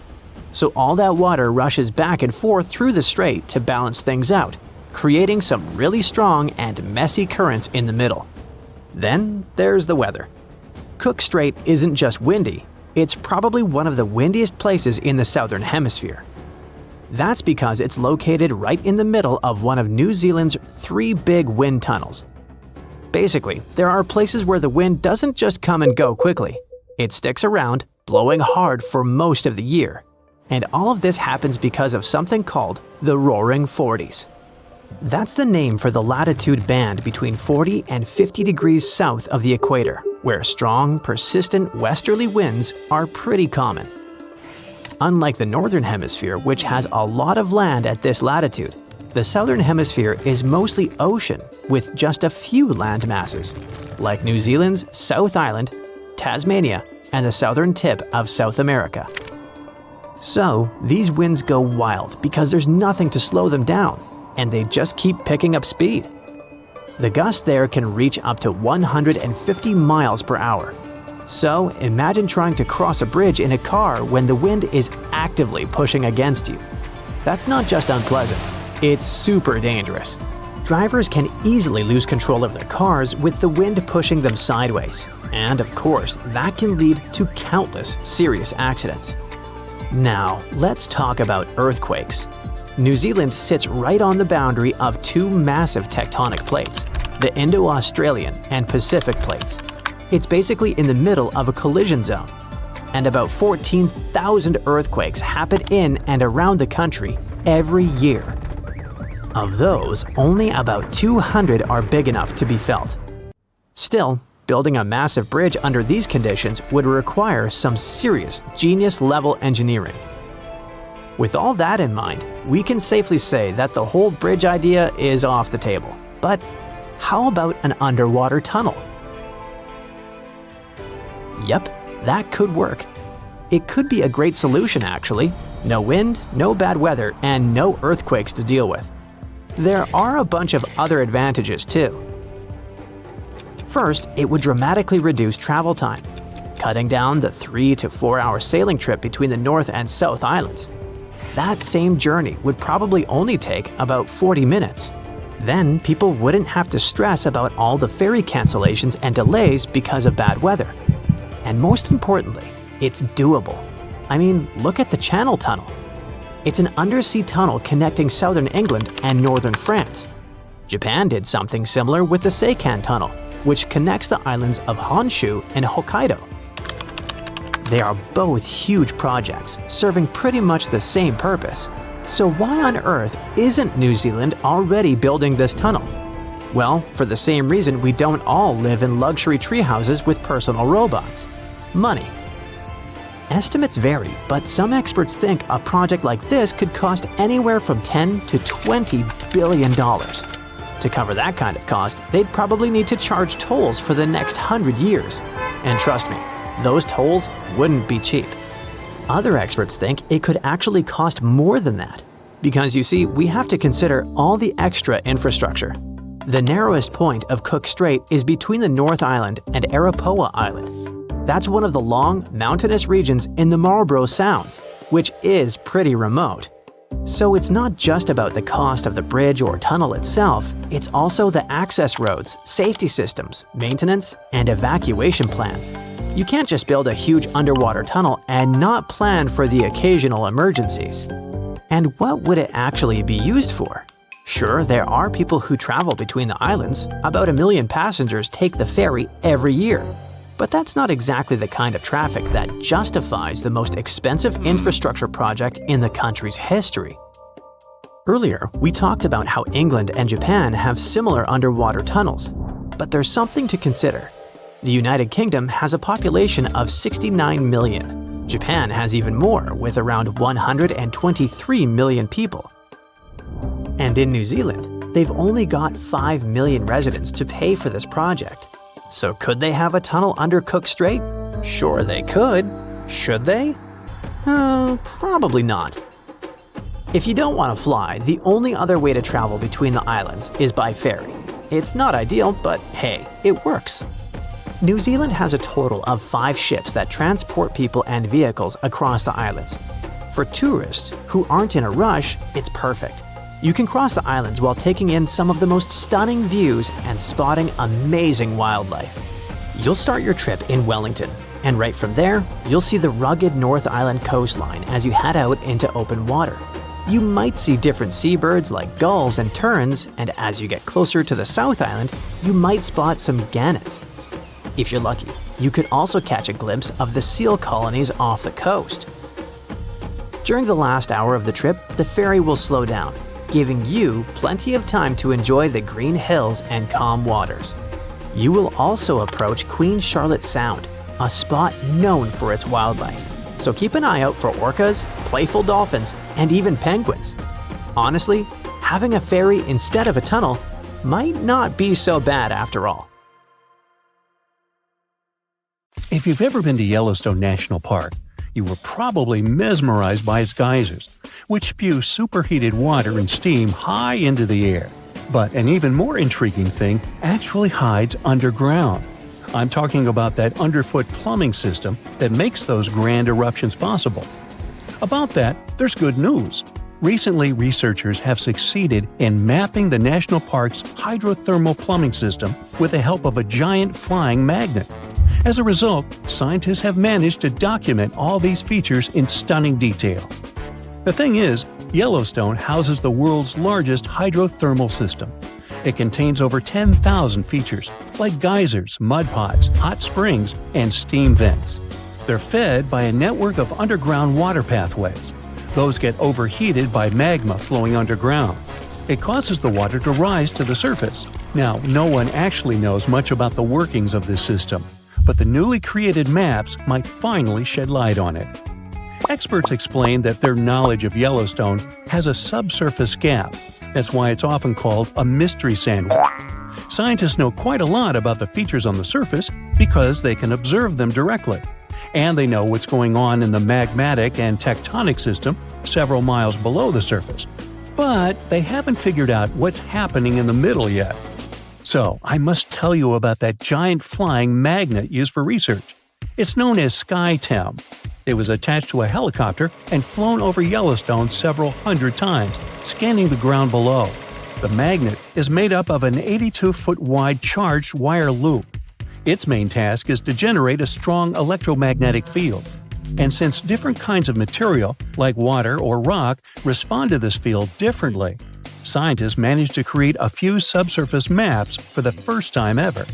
So all that water rushes back and forth through the strait to balance things out, creating some really strong and messy currents in the middle. Then there's the weather. Cook Strait isn't just windy, it's probably one of the windiest places in the southern hemisphere. That's because it's located right in the middle of one of New Zealand's 3 big wind tunnels. Basically, there are places where the wind doesn't just come and go quickly. It sticks around, blowing hard for most of the year. And all of this happens because of something called the Roaring Forties. That's the name for the latitude band between 40 and 50 degrees south of the equator, where strong, persistent westerly winds are pretty common. Unlike the northern hemisphere, which has a lot of land at this latitude, the southern hemisphere is mostly ocean with just a few land masses, like New Zealand's South Island, Tasmania, and the southern tip of South America. So, these winds go wild because there's nothing to slow them down, and they just keep picking up speed. The gusts there can reach up to 150 miles per hour. So, imagine trying to cross a bridge in a car when the wind is actively pushing against you. That's not just unpleasant, it's super dangerous. Drivers can easily lose control of their cars with the wind pushing them sideways. And of course, that can lead to countless serious accidents. Now, let's talk about earthquakes. New Zealand sits right on the boundary of 2 massive tectonic plates, the Indo-Australian and Pacific plates. It's basically in the middle of a collision zone. And about 14,000 earthquakes happen in and around the country every year. Of those, only about 200 are big enough to be felt. Still, building a massive bridge under these conditions would require some serious genius-level engineering. With all that in mind, we can safely say that the whole bridge idea is off the table. But how about an underwater tunnel? Yep, that could work. It could be a great solution actually. No wind, no bad weather, and no earthquakes to deal with. There are a bunch of other advantages too. First, it would dramatically reduce travel time, cutting down the 3 to 4 hour sailing trip between the North and South Islands. That same journey would probably only take about 40 minutes. Then people wouldn't have to stress about all the ferry cancellations and delays because of bad weather. And most importantly, it's doable. I mean, look at the Channel Tunnel. It's an undersea tunnel connecting southern England and northern France. Japan did something similar with the Seikan Tunnel, which connects the islands of Honshu and Hokkaido. They are both huge projects, serving pretty much the same purpose. So why on earth isn't New Zealand already building this tunnel? Well, for the same reason we don't all live in luxury treehouses with personal robots: money. Estimates vary, but some experts think a project like this could cost anywhere from $10 to $20 billion. To cover that kind of cost, they'd probably need to charge tolls for the next 100 years. And trust me, those tolls wouldn't be cheap. Other experts think it could actually cost more than that. Because you see, we have to consider all the extra infrastructure. The narrowest point of Cook Strait is between the North Island and Arapawa Island. That's one of the long, mountainous regions in the Marlborough Sounds, which is pretty remote. So it's not just about the cost of the bridge or tunnel itself, it's also the access roads, safety systems, maintenance, and evacuation plans. You can't just build a huge underwater tunnel and not plan for the occasional emergencies. And what would it actually be used for? Sure, there are people who travel between the islands. About 1 million passengers take the ferry every year. But that's not exactly the kind of traffic that justifies the most expensive infrastructure project in the country's history. Earlier, we talked about how England and Japan have similar underwater tunnels. But there's something to consider. The United Kingdom has a population of 69 million. Japan has even more, with around 123 million people. And in New Zealand, they've only got 5 million residents to pay for this project. So could they have a tunnel under Cook Strait? Sure they could. Should they? Probably not. If you don't want to fly, the only other way to travel between the islands is by ferry. It's not ideal, but hey, it works. New Zealand has a total of 5 ships that transport people and vehicles across the islands. For tourists who aren't in a rush, it's perfect. You can cross the islands while taking in some of the most stunning views and spotting amazing wildlife. You'll start your trip in Wellington, and right from there, you'll see the rugged North Island coastline as you head out into open water. You might see different seabirds like gulls and terns, and as you get closer to the South Island, you might spot some gannets. If you're lucky, you could also catch a glimpse of the seal colonies off the coast. During the last hour of the trip, the ferry will slow down, giving you plenty of time to enjoy the green hills and calm waters. You will also approach Queen Charlotte Sound, a spot known for its wildlife. So keep an eye out for orcas, playful dolphins, and even penguins. Honestly, having a ferry instead of a tunnel might not be so bad after all. If you've ever been to Yellowstone National Park, you were probably mesmerized by its geysers, which spew superheated water and steam high into the air. But an even more intriguing thing actually hides underground. I'm talking about that underfoot plumbing system that makes those grand eruptions possible. About that, there's good news. Recently, researchers have succeeded in mapping the national park's hydrothermal plumbing system with the help of a giant flying magnet. As a result, scientists have managed to document all these features in stunning detail. The thing is, Yellowstone houses the world's largest hydrothermal system. It contains over 10,000 features, like geysers, mud pots, hot springs, and steam vents. They're fed by a network of underground water pathways. Those get overheated by magma flowing underground. It causes the water to rise to the surface. Now, no one actually knows much about the workings of this system, but the newly created maps might finally shed light on it. Experts explain that their knowledge of Yellowstone has a subsurface gap. That's why it's often called a mystery sandwich. Scientists know quite a lot about the features on the surface because they can observe them directly. And they know what's going on in the magmatic and tectonic system several miles below the surface. But they haven't figured out what's happening in the middle yet. So, I must tell you about that giant flying magnet used for research. It's known as SkyTem. It was attached to a helicopter and flown over Yellowstone several hundred times, scanning the ground below. The magnet is made up of an 82-foot wide charged wire loop. Its main task is to generate a strong electromagnetic field. And since different kinds of material, like water or rock, respond to this field differently, scientists managed to create a few subsurface maps for the first time ever.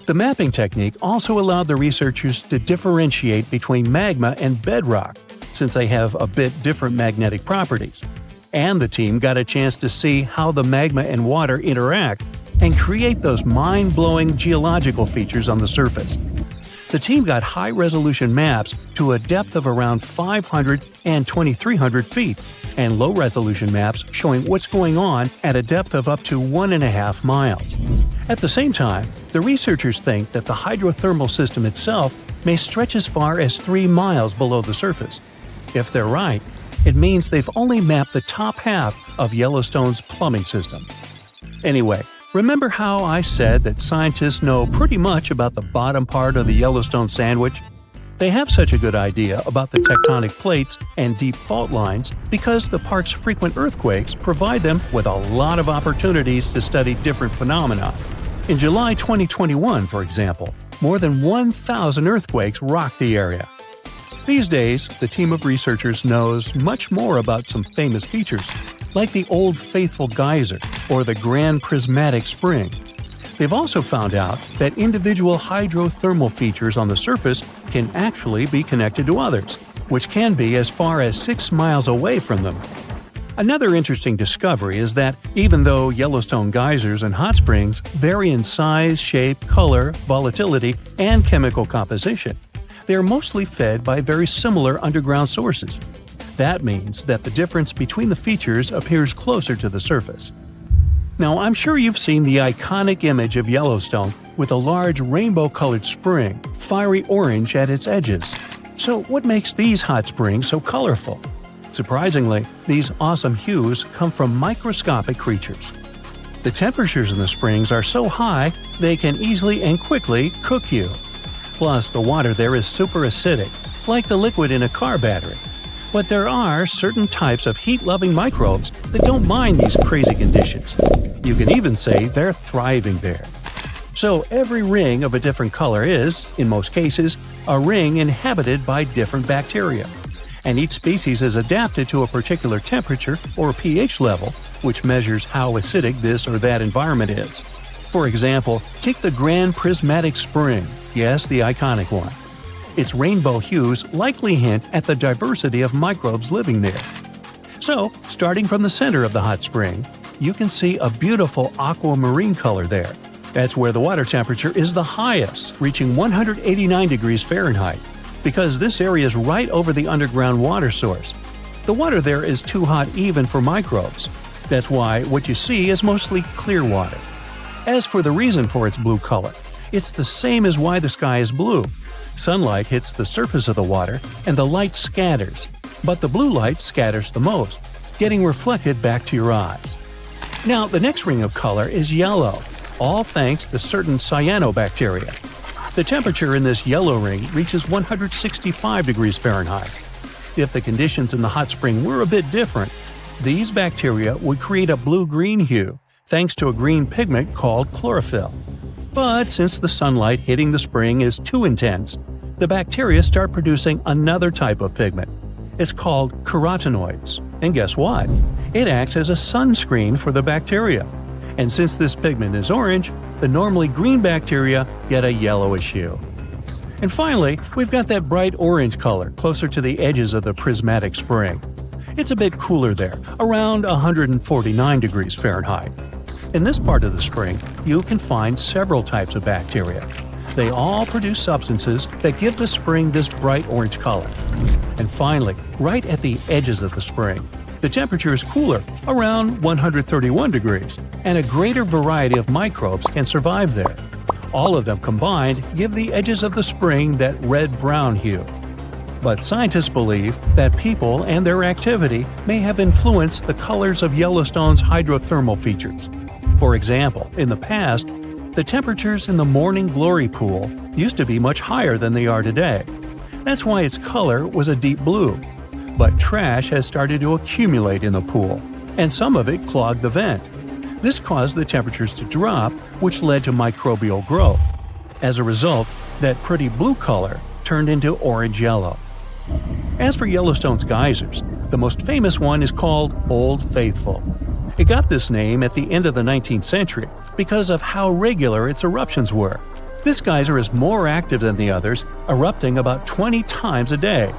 The mapping technique also allowed the researchers to differentiate between magma and bedrock, since they have a bit different magnetic properties. And the team got a chance to see how the magma and water interact and create those mind-blowing geological features on the surface. The team got high-resolution maps to a depth of around 500 and 2,300 feet, and low-resolution maps showing what's going on at a depth of up to 1.5 miles. At the same time, the researchers think that the hydrothermal system itself may stretch as far as 3 miles below the surface. If they're right, it means they've only mapped the top half of Yellowstone's plumbing system. Anyway, remember how I said that scientists know pretty much about the bottom part of the Yellowstone sandwich? They have such a good idea about the tectonic plates and deep fault lines because the park's frequent earthquakes provide them with a lot of opportunities to study different phenomena. In July 2021, for example, more than 1,000 earthquakes rocked the area. These days, the team of researchers knows much more about some famous features, like the Old Faithful Geyser or the Grand Prismatic Spring. They've also found out that individual hydrothermal features on the surface can actually be connected to others, which can be as far as 6 miles away from them. Another interesting discovery is that even though Yellowstone geysers and hot springs vary in size, shape, color, volatility, and chemical composition, They are mostly fed by very similar underground sources. That means that the difference between the features appears closer to the surface. Now, I'm sure you've seen the iconic image of Yellowstone with a large rainbow-colored spring, fiery orange at its edges. So what makes these hot springs so colorful? Surprisingly, these awesome hues come from microscopic creatures. The temperatures in the springs are so high they can easily and quickly cook you. Plus, the water there is super acidic, like the liquid in a car battery. But there are certain types of heat-loving microbes that don't mind these crazy conditions. You can even say they're thriving there. So every ring of a different color is, in most cases, a ring inhabited by different bacteria. And each species is adapted to a particular temperature or pH level, which measures how acidic this or that environment is. For example, take the Grand Prismatic Spring, yes, the iconic one. Its rainbow hues likely hint at the diversity of microbes living there. So, starting from the center of the hot spring, you can see a beautiful aquamarine color there. That's where the water temperature is the highest, reaching 189 degrees Fahrenheit, because this area is right over the underground water source. The water there is too hot even for microbes. That's why what you see is mostly clear water. As for the reason for its blue color, it's the same as why the sky is blue. Sunlight hits the surface of the water and the light scatters, but the blue light scatters the most, getting reflected back to your eyes. Now, the next ring of color is yellow, all thanks to certain cyanobacteria. The temperature in this yellow ring reaches 165 degrees Fahrenheit. If the conditions in the hot spring were a bit different, these bacteria would create a blue-green hue thanks to a green pigment called chlorophyll. But since the sunlight hitting the spring is too intense, the bacteria start producing another type of pigment. It's called carotenoids. And guess what? It acts as a sunscreen for the bacteria. And since this pigment is orange, the normally green bacteria get a yellowish hue. And finally, we've got that bright orange color closer to the edges of the prismatic spring. It's a bit cooler there, around 149 degrees Fahrenheit. In this part of the spring, you can find several types of bacteria. They all produce substances that give the spring this bright orange color. And finally, right at the edges of the spring, the temperature is cooler, around 131 degrees, and a greater variety of microbes can survive there. All of them combined give the edges of the spring that red-brown hue. But scientists believe that people and their activity may have influenced the colors of Yellowstone's hydrothermal features. For example, in the past, the temperatures in the Morning Glory pool used to be much higher than they are today. That's why its color was a deep blue. But trash has started to accumulate in the pool, and some of it clogged the vent. This caused the temperatures to drop, which led to microbial growth. As a result, that pretty blue color turned into orange-yellow. As for Yellowstone's geysers, the most famous one is called Old Faithful. It got this name at the end of the 19th century because of how regular its eruptions were. This geyser is more active than the others, erupting about 20 times a day.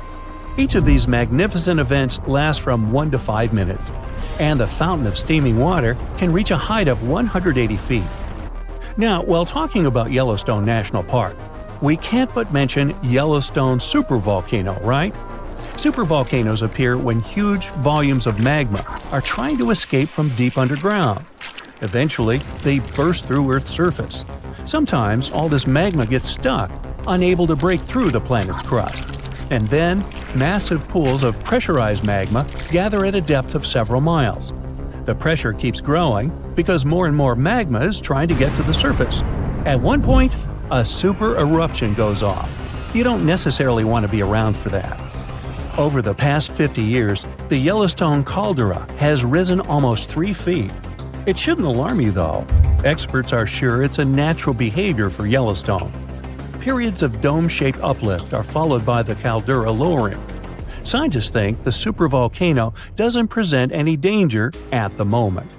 Each of these magnificent events lasts from 1 to 5 minutes, and the fountain of steaming water can reach a height of 180 feet. Now, while talking about Yellowstone National Park, we can't but mention Yellowstone supervolcano, right? Supervolcanoes appear when huge volumes of magma are trying to escape from deep underground. Eventually, they burst through Earth's surface. Sometimes all this magma gets stuck, unable to break through the planet's crust. And then, massive pools of pressurized magma gather at a depth of several miles. The pressure keeps growing because more and more magma is trying to get to the surface. At one point, a super eruption goes off. You don't necessarily want to be around for that. Over the past 50 years, the Yellowstone caldera has risen almost 3 feet. It shouldn't alarm you, though. Experts are sure it's a natural behavior for Yellowstone. Periods of dome-shaped uplift are followed by the caldera lowering. Scientists think the supervolcano doesn't present any danger at the moment.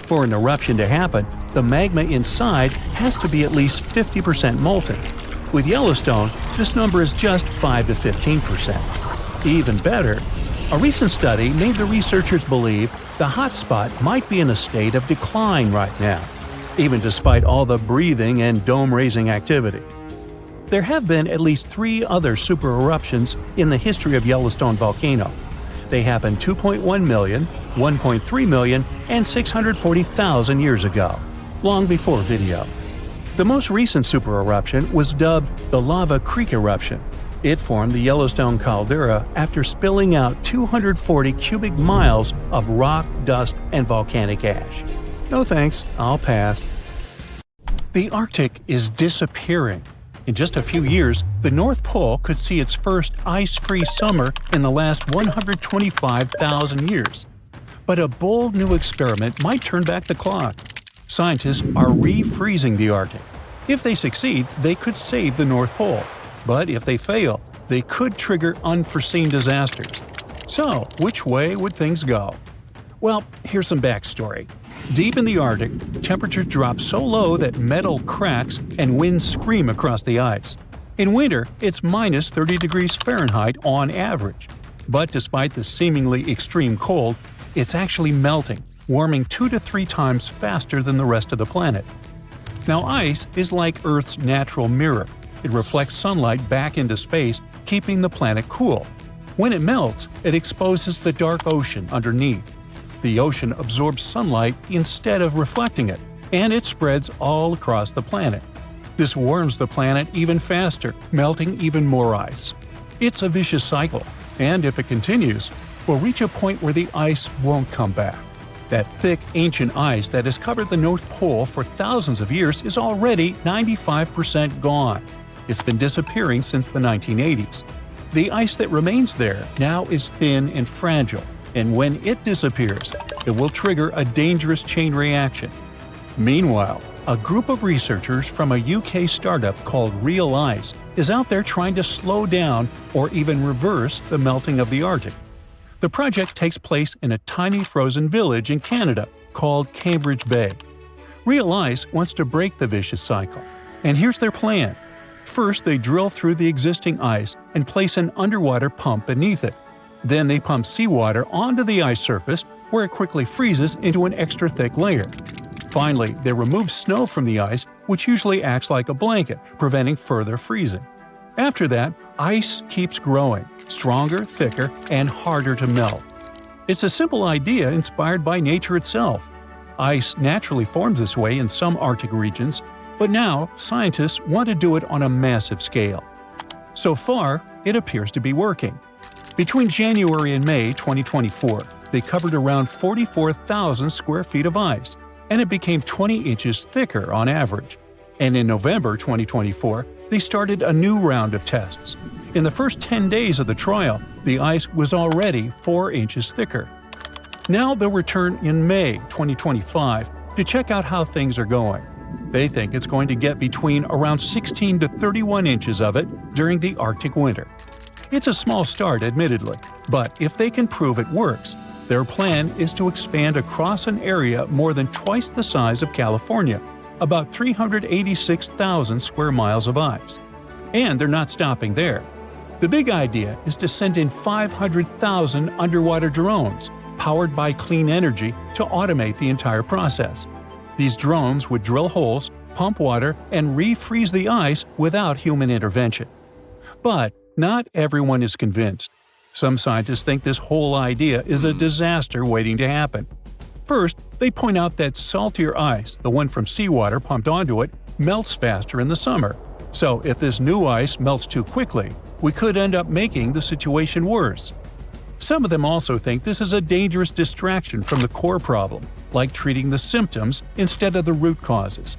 For an eruption to happen, the magma inside has to be at least 50% molten. With Yellowstone, this number is just 5 to 15%. Even better, a recent study made the researchers believe the hotspot might be in a state of decline right now, even despite all the breathing and dome-raising activity. There have been at least 3 other supereruptions in the history of Yellowstone volcano. They happened 2.1 million, 1.3 million, and 640,000 years ago, long before video. The most recent supereruption was dubbed the Lava Creek eruption. It formed the Yellowstone caldera after spilling out 240 cubic miles of rock, dust, and volcanic ash. No thanks, I'll pass. The Arctic is disappearing. In just a few years, the North Pole could see its first ice-free summer in the last 125,000 years. But a bold new experiment might turn back the clock. Scientists are refreezing the Arctic. If they succeed, they could save the North Pole. But if they fail, they could trigger unforeseen disasters. So, which way would things go? Well, here's some backstory. Deep in the Arctic, temperatures drop so low that metal cracks and winds scream across the ice. In winter, it's minus 30 degrees Fahrenheit on average. But despite the seemingly extreme cold, it's actually melting, warming 2 to 3 times faster than the rest of the planet. Now, ice is like Earth's natural mirror. It reflects sunlight back into space, keeping the planet cool. When it melts, it exposes the dark ocean underneath. The ocean absorbs sunlight instead of reflecting it, and it spreads all across the planet. This warms the planet even faster, melting even more ice. It's a vicious cycle, and if it continues, we'll reach a point where the ice won't come back. That thick, ancient ice that has covered the North Pole for thousands of years is already 95% gone. It's been disappearing since the 1980s. The ice that remains there now is thin and fragile, and when it disappears, it will trigger a dangerous chain reaction. Meanwhile, a group of researchers from a UK startup called Real Ice is out there trying to slow down or even reverse the melting of the Arctic. The project takes place in a tiny frozen village in Canada called Cambridge Bay. Real Ice wants to break the vicious cycle, and here's their plan. First, they drill through the existing ice and place an underwater pump beneath it. Then they pump seawater onto the ice surface, where it quickly freezes into an extra thick layer. Finally, they remove snow from the ice, which usually acts like a blanket, preventing further freezing. After that, ice keeps growing, stronger, thicker, and harder to melt. It's a simple idea inspired by nature itself. Ice naturally forms this way in some Arctic regions, but now scientists want to do it on a massive scale. So far, it appears to be working. Between January and May 2024, they covered around 44,000 square feet of ice, and it became 20 inches thicker on average. And in November 2024, they started a new round of tests. In the first 10 days of the trial, the ice was already 4 inches thicker. Now they'll return in May 2025 to check out how things are going. They think it's going to get between around 16 to 31 inches of it during the Arctic winter. It's a small start, admittedly, but if they can prove it works, their plan is to expand across an area more than twice the size of California, about 386,000 square miles of ice. And they're not stopping there. The big idea is to send in 500,000 underwater drones, powered by clean energy, to automate the entire process. These drones would drill holes, pump water, and refreeze the ice without human intervention. But not everyone is convinced. Some scientists think this whole idea is a disaster waiting to happen. First, they point out that saltier ice, the one from seawater pumped onto it, melts faster in the summer. So if this new ice melts too quickly, we could end up making the situation worse. Some of them also think this is a dangerous distraction from the core problem, like treating the symptoms instead of the root causes.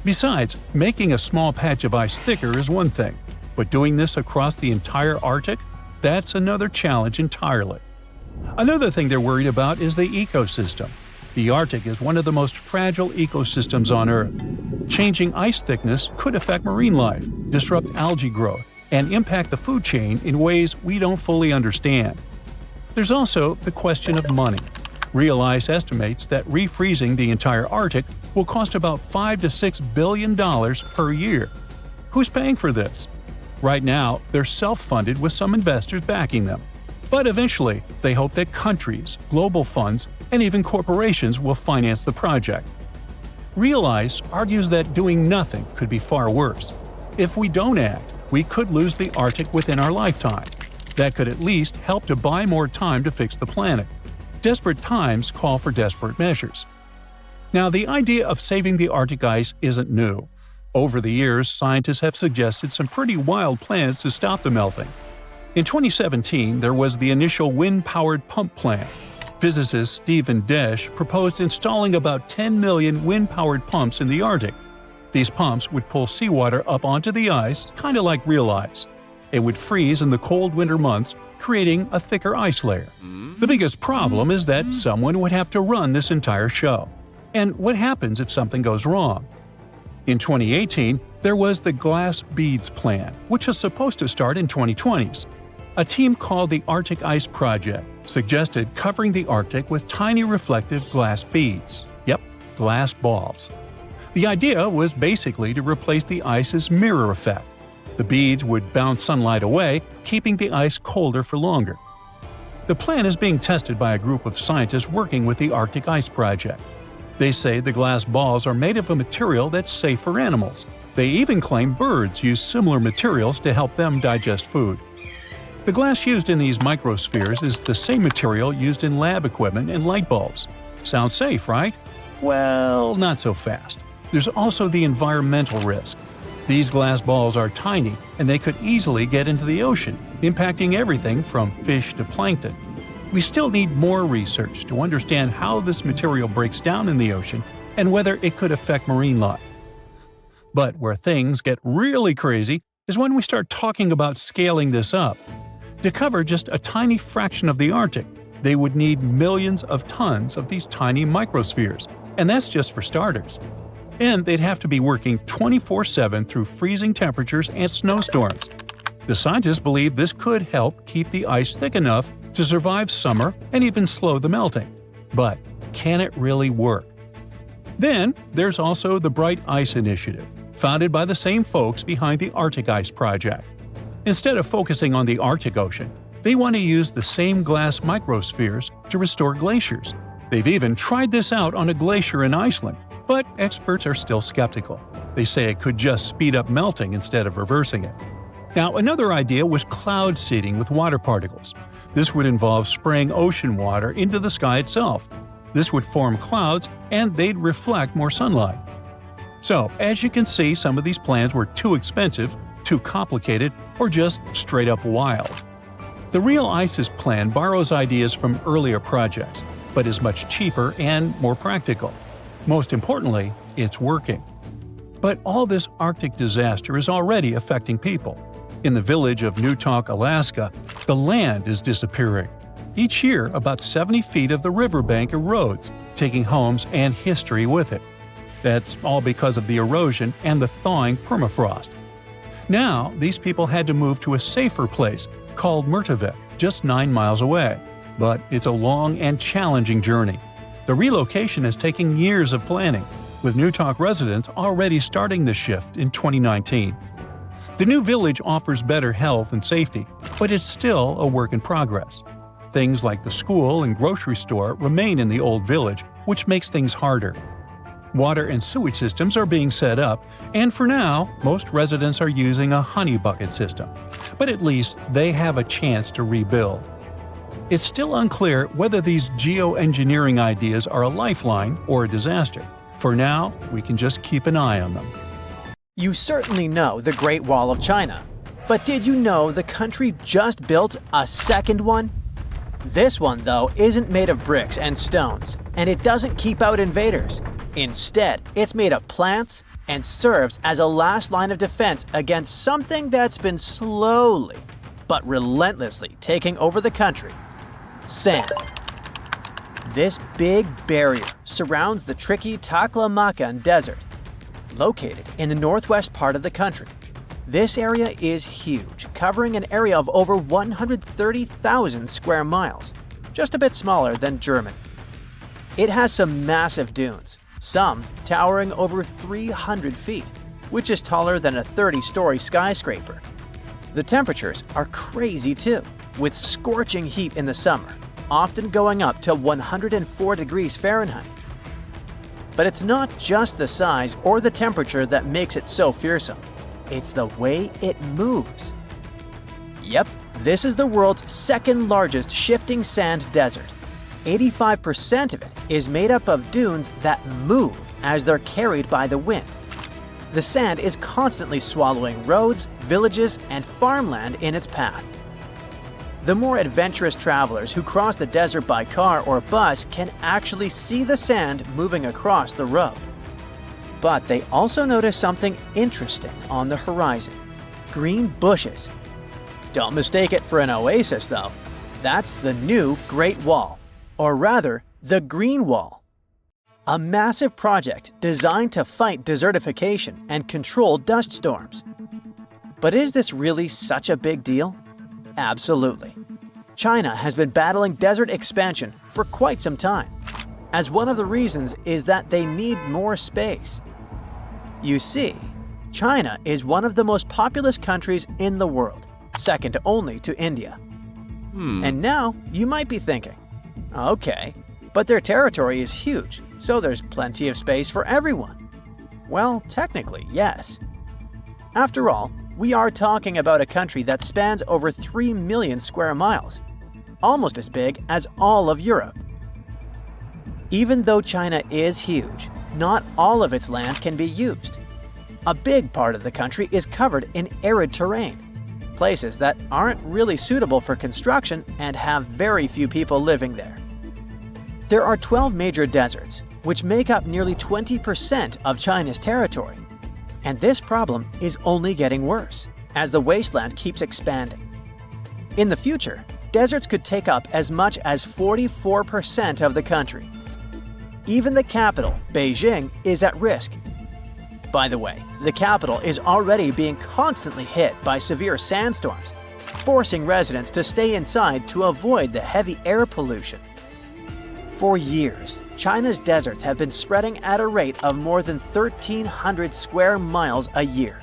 Besides, making a small patch of ice thicker is one thing, but doing this across the entire Arctic? That's another challenge entirely. Another thing they're worried about is the ecosystem. The Arctic is one of the most fragile ecosystems on Earth. Changing ice thickness could affect marine life, disrupt algae growth, and impact the food chain in ways we don't fully understand. There's also the question of money. Real Ice estimates that refreezing the entire Arctic will cost about $5 to $6 billion per year. Who's paying for this? Right now, they're self-funded with some investors backing them. But eventually, they hope that countries, global funds, and even corporations will finance the project. Real Ice argues that doing nothing could be far worse. If we don't act, we could lose the Arctic within our lifetime. That could at least help to buy more time to fix the planet. Desperate times call for desperate measures. Now, the idea of saving the Arctic ice isn't new. Over the years, scientists have suggested some pretty wild plans to stop the melting. In 2017, there was the initial wind-powered pump plan. Physicist Stephen Desch proposed installing about 10 million wind-powered pumps in the Arctic. These pumps would pull seawater up onto the ice, kind of like real ice. It would freeze in the cold winter months, creating a thicker ice layer. The biggest problem is that someone would have to run this entire show. And what happens if something goes wrong? In 2018, there was the Glass Beads Plan, which was supposed to start in 2020s. A team called the Arctic Ice Project suggested covering the Arctic with tiny reflective glass beads. Yep, glass balls. The idea was basically to replace the ice's mirror effect. The beads would bounce sunlight away, keeping the ice colder for longer. The plan is being tested by a group of scientists working with the Arctic Ice Project. They say the glass balls are made of a material that's safe for animals. They even claim birds use similar materials to help them digest food. The glass used in these microspheres is the same material used in lab equipment and light bulbs. Sounds safe, right? Well, not so fast. There's also the environmental risk. These glass balls are tiny, and they could easily get into the ocean, impacting everything from fish to plankton. We still need more research to understand how this material breaks down in the ocean and whether it could affect marine life. But where things get really crazy is when we start talking about scaling this up. To cover just a tiny fraction of the Arctic, they would need millions of tons of these tiny microspheres, and that's just for starters. And they'd have to be working 24/7 through freezing temperatures and snowstorms. The scientists believe this could help keep the ice thick enough to survive summer and even slow the melting. But can it really work? Then there's also the Bright Ice Initiative, founded by the same folks behind the Arctic Ice Project. Instead of focusing on the Arctic Ocean, they want to use the same glass microspheres to restore glaciers. They've even tried this out on a glacier in Iceland, but experts are still skeptical. They say it could just speed up melting instead of reversing it. Now, another idea was cloud seeding with water particles. This would involve spraying ocean water into the sky itself. This would form clouds, and they'd reflect more sunlight. So, as you can see, some of these plans were too expensive, too complicated, or just straight up wild. The Real ICES plan borrows ideas from earlier projects, but is much cheaper and more practical. Most importantly, it's working. But all this Arctic disaster is already affecting people. In the village of Newtok, Alaska, the land is disappearing. Each year, about 70 feet of the riverbank erodes, taking homes and history with it. That's all because of the erosion and the thawing permafrost. Now, these people had to move to a safer place called Murtavik, just 9 miles away. But it's a long and challenging journey. The relocation is taking years of planning, with Newtok residents already starting the shift in 2019. The new village offers better health and safety, but it's still a work in progress. Things like the school and grocery store remain in the old village, which makes things harder. Water and sewage systems are being set up, and for now, most residents are using a honey bucket system. But at least they have a chance to rebuild. It's still unclear whether these geoengineering ideas are a lifeline or a disaster. For now, we can just keep an eye on them. You certainly know the Great Wall of China. But did you know the country just built a second one? This one, though, isn't made of bricks and stones, and it doesn't keep out invaders. Instead, it's made of plants and serves as a last line of defense against something that's been slowly but relentlessly taking over the country: sand. This big barrier surrounds the tricky Taklamakan Desert, located in the northwest part of the country. This area is huge, covering an area of over 130,000 square miles, just a bit smaller than Germany. It has some massive dunes, some towering over 300 feet, which is taller than a 30-story skyscraper. The temperatures are crazy too, with scorching heat in the summer, often going up to 104 degrees Fahrenheit. But it's not just the size or the temperature that makes it so fearsome. it's the way it moves. Yep, this is the world's second largest shifting sand desert. 85% of it is made up of dunes that move as they're carried by the wind. The sand is constantly swallowing roads, villages, and farmland in its path. The more adventurous travelers who cross the desert by car or bus can actually see the sand moving across the road. But they also notice something interesting on the horizon: green bushes. Don't mistake it for an oasis, though. That's the new Great Wall, or rather, the Green Wall. A massive project designed to fight desertification and control dust storms. But is this really such a big deal? Absolutely. China has been battling desert expansion for quite some time, as one of the reasons is that they need more space. You see, China is one of the most populous countries in the world, second only to India. And now you might be thinking, okay, but their territory is huge, so there's plenty of space for everyone. Well, technically, yes. After all, we are talking about a country that spans over 3 million square miles, almost as big as all of Europe. Even though China is huge, not all of its land can be used. A big part of the country is covered in arid terrain, places that aren't really suitable for construction and have very few people living there. There are 12 major deserts, which make up nearly 20% of China's territory. And this problem is only getting worse as the wasteland keeps expanding. In the future, deserts could take up as much as 44% of the country. Even the capital, Beijing, is at risk. By the way, the capital is already being constantly hit by severe sandstorms, forcing residents to stay inside to avoid the heavy air pollution. For years, China's deserts have been spreading at a rate of more than 1,300 square miles a year.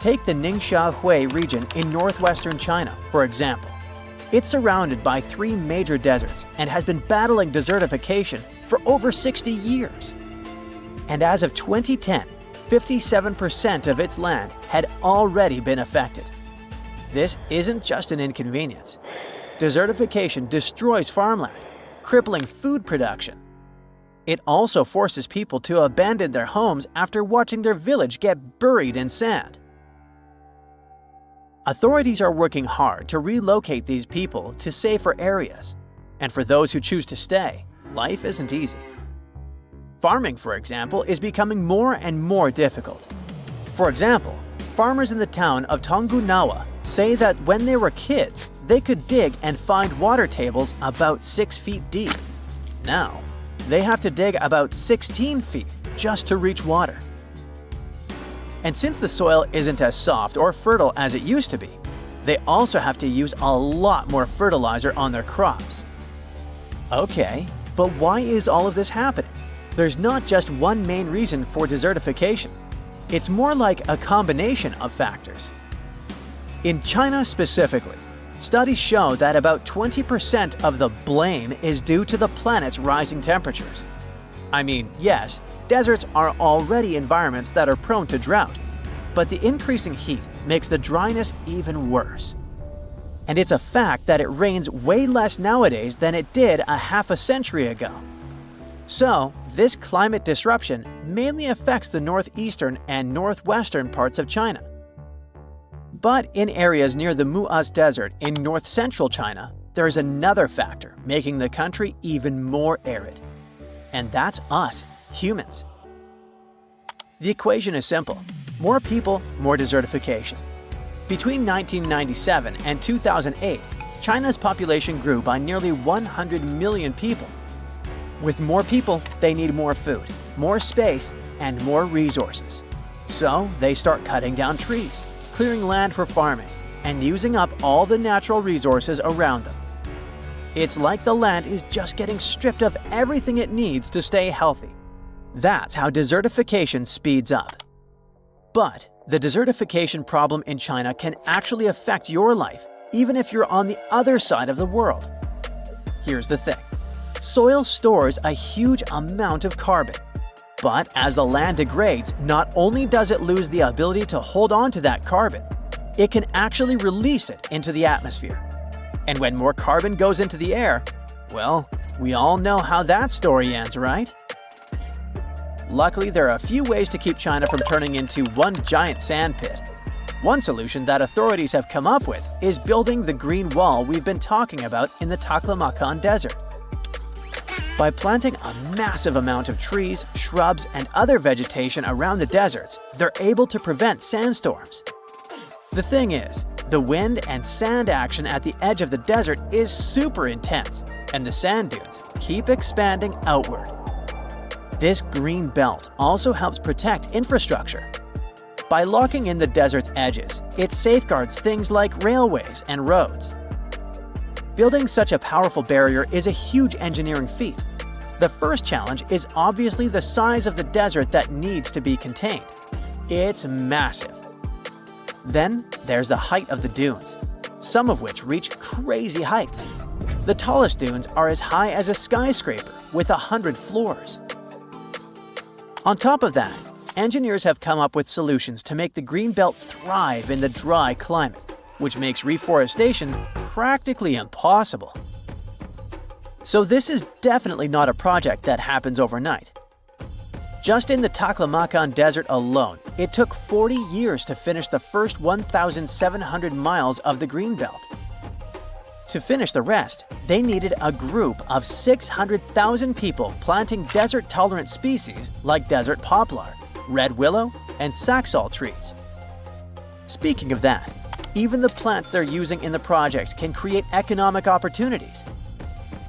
Take the Ningxia-Hui region in northwestern China, for example. It's surrounded by 3 major deserts and has been battling desertification for over 60 years. And as of 2010, 57% of its land had already been affected. This isn't just an inconvenience. Desertification destroys farmland, crippling food production. It also forces people to abandon their homes after watching their village get buried in sand. Authorities are working hard to relocate these people to safer areas. And for those who choose to stay, life isn't easy. Farming, for example, is becoming more and more difficult. For example, farmers in the town of Tonggunawa say that when they were kids, they could dig and find water tables about 6 feet deep. Now, they have to dig about 16 feet just to reach water. And since the soil isn't as soft or fertile as it used to be, they also have to use a lot more fertilizer on their crops. Okay, but why is all of this happening? There's not just one main reason for desertification. It's more like a combination of factors. In China specifically, studies show that about 20% of the blame is due to the planet's rising temperatures. I mean, yes, deserts are already environments that are prone to drought, but the increasing heat makes the dryness even worse. And it's a fact that it rains way less nowadays than it did a half a century ago. So, this climate disruption mainly affects the northeastern and northwestern parts of China. But in areas near the Mu'az Desert in north-central China, there's another factor making the country even more arid. And that's us, humans. The equation is simple. More people, more desertification. Between 1997 and 2008, China's population grew by nearly 100 million people. With more people, they need more food, more space, and more resources. So they start cutting down trees, clearing land for farming, and using up all the natural resources around them. It's like the land is just getting stripped of everything it needs to stay healthy. That's how desertification speeds up. But the desertification problem in China can actually affect your life, even if you're on the other side of the world. Here's the thing. Soil stores a huge amount of carbon. But as the land degrades, not only does it lose the ability to hold on to that carbon, it can actually release it into the atmosphere. And when more carbon goes into the air, well, we all know how that story ends, right? Luckily, there are a few ways to keep China from turning into one giant sandpit. One solution that authorities have come up with is building the green wall we've been talking about in the Taklamakan Desert. By planting a massive amount of trees, shrubs, and other vegetation around the deserts, they're able to prevent sandstorms. The thing is, the wind and sand action at the edge of the desert is super intense, and the sand dunes keep expanding outward. This green belt also helps protect infrastructure. By locking in the desert's edges, it safeguards things like railways and roads. Building such a powerful barrier is a huge engineering feat. The first challenge is obviously the size of the desert that needs to be contained. It's massive. Then there's the height of the dunes, some of which reach crazy heights. The tallest dunes are as high as a skyscraper with 100 floors. On top of that, engineers have come up with solutions to make the greenbelt thrive in the dry climate, which makes reforestation practically impossible. So this is definitely not a project that happens overnight. Just in the Taklamakan Desert alone, it took 40 years to finish the first 1,700 miles of the greenbelt. To finish the rest, they needed a group of 600,000 people planting desert-tolerant species like desert poplar, red willow, and saxaul trees. Speaking of that, even the plants they're using in the project can create economic opportunities.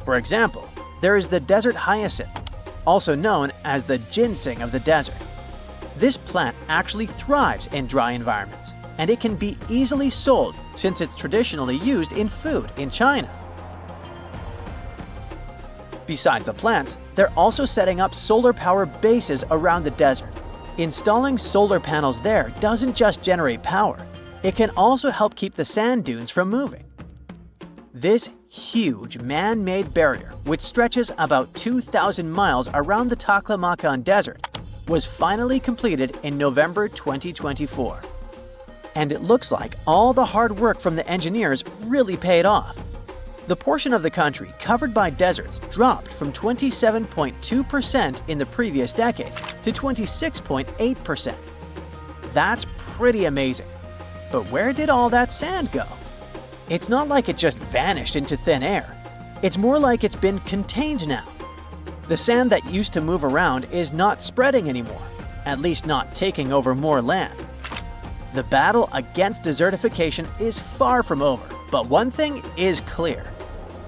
For example, there is the desert hyacinth, also known as the ginseng of the desert. This plant actually thrives in dry environments, and it can be easily sold since it's traditionally used in food in China. Besides the plants, they're also setting up solar power bases around the desert. Installing solar panels there doesn't just generate power, it can also help keep the sand dunes from moving. This huge man-made barrier, which stretches about 2,000 miles around the Taklamakan Desert, was finally completed in November 2024. And it looks like all the hard work from the engineers really paid off. The portion of the country covered by deserts dropped from 27.2% in the previous decade to 26.8%. That's pretty amazing. But where did all that sand go? It's not like it just vanished into thin air. It's more like it's been contained now. The sand that used to move around is not spreading anymore, at least not taking over more land. The battle against desertification is far from over, but one thing is clear.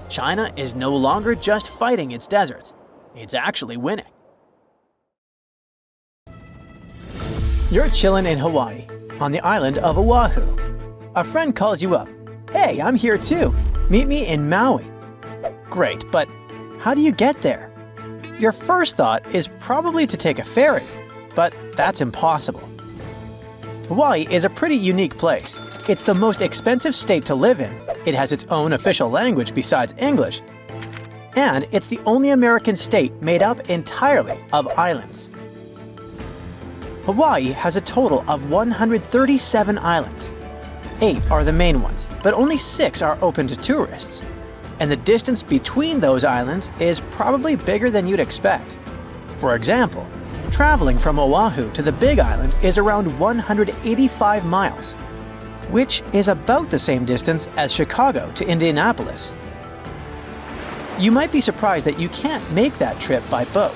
China is no longer just fighting its deserts, it's actually winning. You're chilling in Hawaii, on the island of Oahu. A friend calls you up. Hey, I'm here too. Meet me in Maui. Great, but how do you get there? Your first thought is probably to take a ferry, but that's impossible. Hawaii is a pretty unique place. It's the most expensive state to live in. It has its own official language besides English. And it's the only American state made up entirely of islands. Hawaii has a total of 137 islands. 8 are the main ones, but only 6 are open to tourists. And the distance between those islands is probably bigger than you'd expect. For example, traveling from Oahu to the Big Island is around 185 miles, which is about the same distance as Chicago to Indianapolis. You might be surprised that you can't make that trip by boat.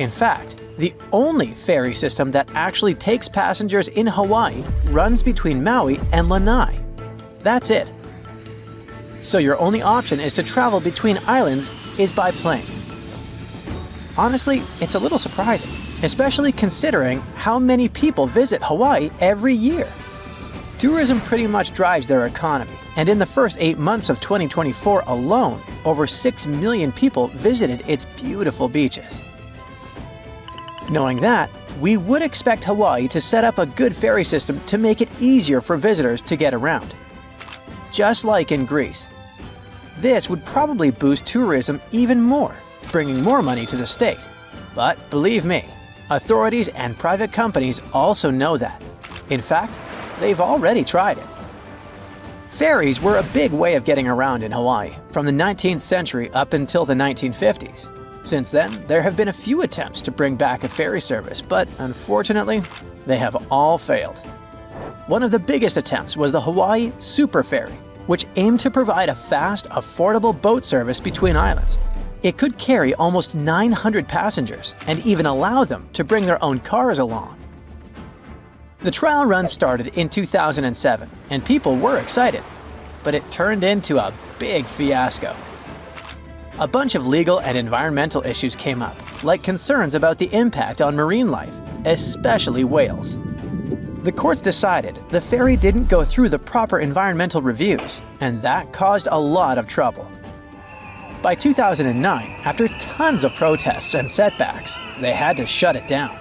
In fact, the only ferry system that actually takes passengers in Hawaii runs between Maui and Lanai. That's it. So your only option is to travel between islands is by plane. Honestly, it's a little surprising, especially considering how many people visit Hawaii every year. Tourism pretty much drives their economy, and in the first 8 months of 2024 alone, over 6 million people visited its beautiful beaches. Knowing that, we would expect Hawaii to set up a good ferry system to make it easier for visitors to get around. Just like in Greece. This would probably boost tourism even more, bringing more money to the state. But believe me, Authorities and private companies also know that. In fact, they've already tried it. Ferries were a big way of getting around in Hawaii from the 19th century up until the 1950s. Since then, there have been a few attempts to bring back a ferry service, but unfortunately, they have all failed. One of the biggest attempts was the Hawaii Super Ferry, which aimed to provide a fast, affordable boat service between islands. It could carry almost 900 passengers and even allow them to bring their own cars along. The trial run started in 2007, and people were excited, but it turned into a big fiasco. A bunch of legal and environmental issues came up, like concerns about the impact on marine life, especially whales. The courts decided the ferry didn't go through the proper environmental reviews, and that caused a lot of trouble. By 2009, after tons of protests and setbacks, they had to shut it down.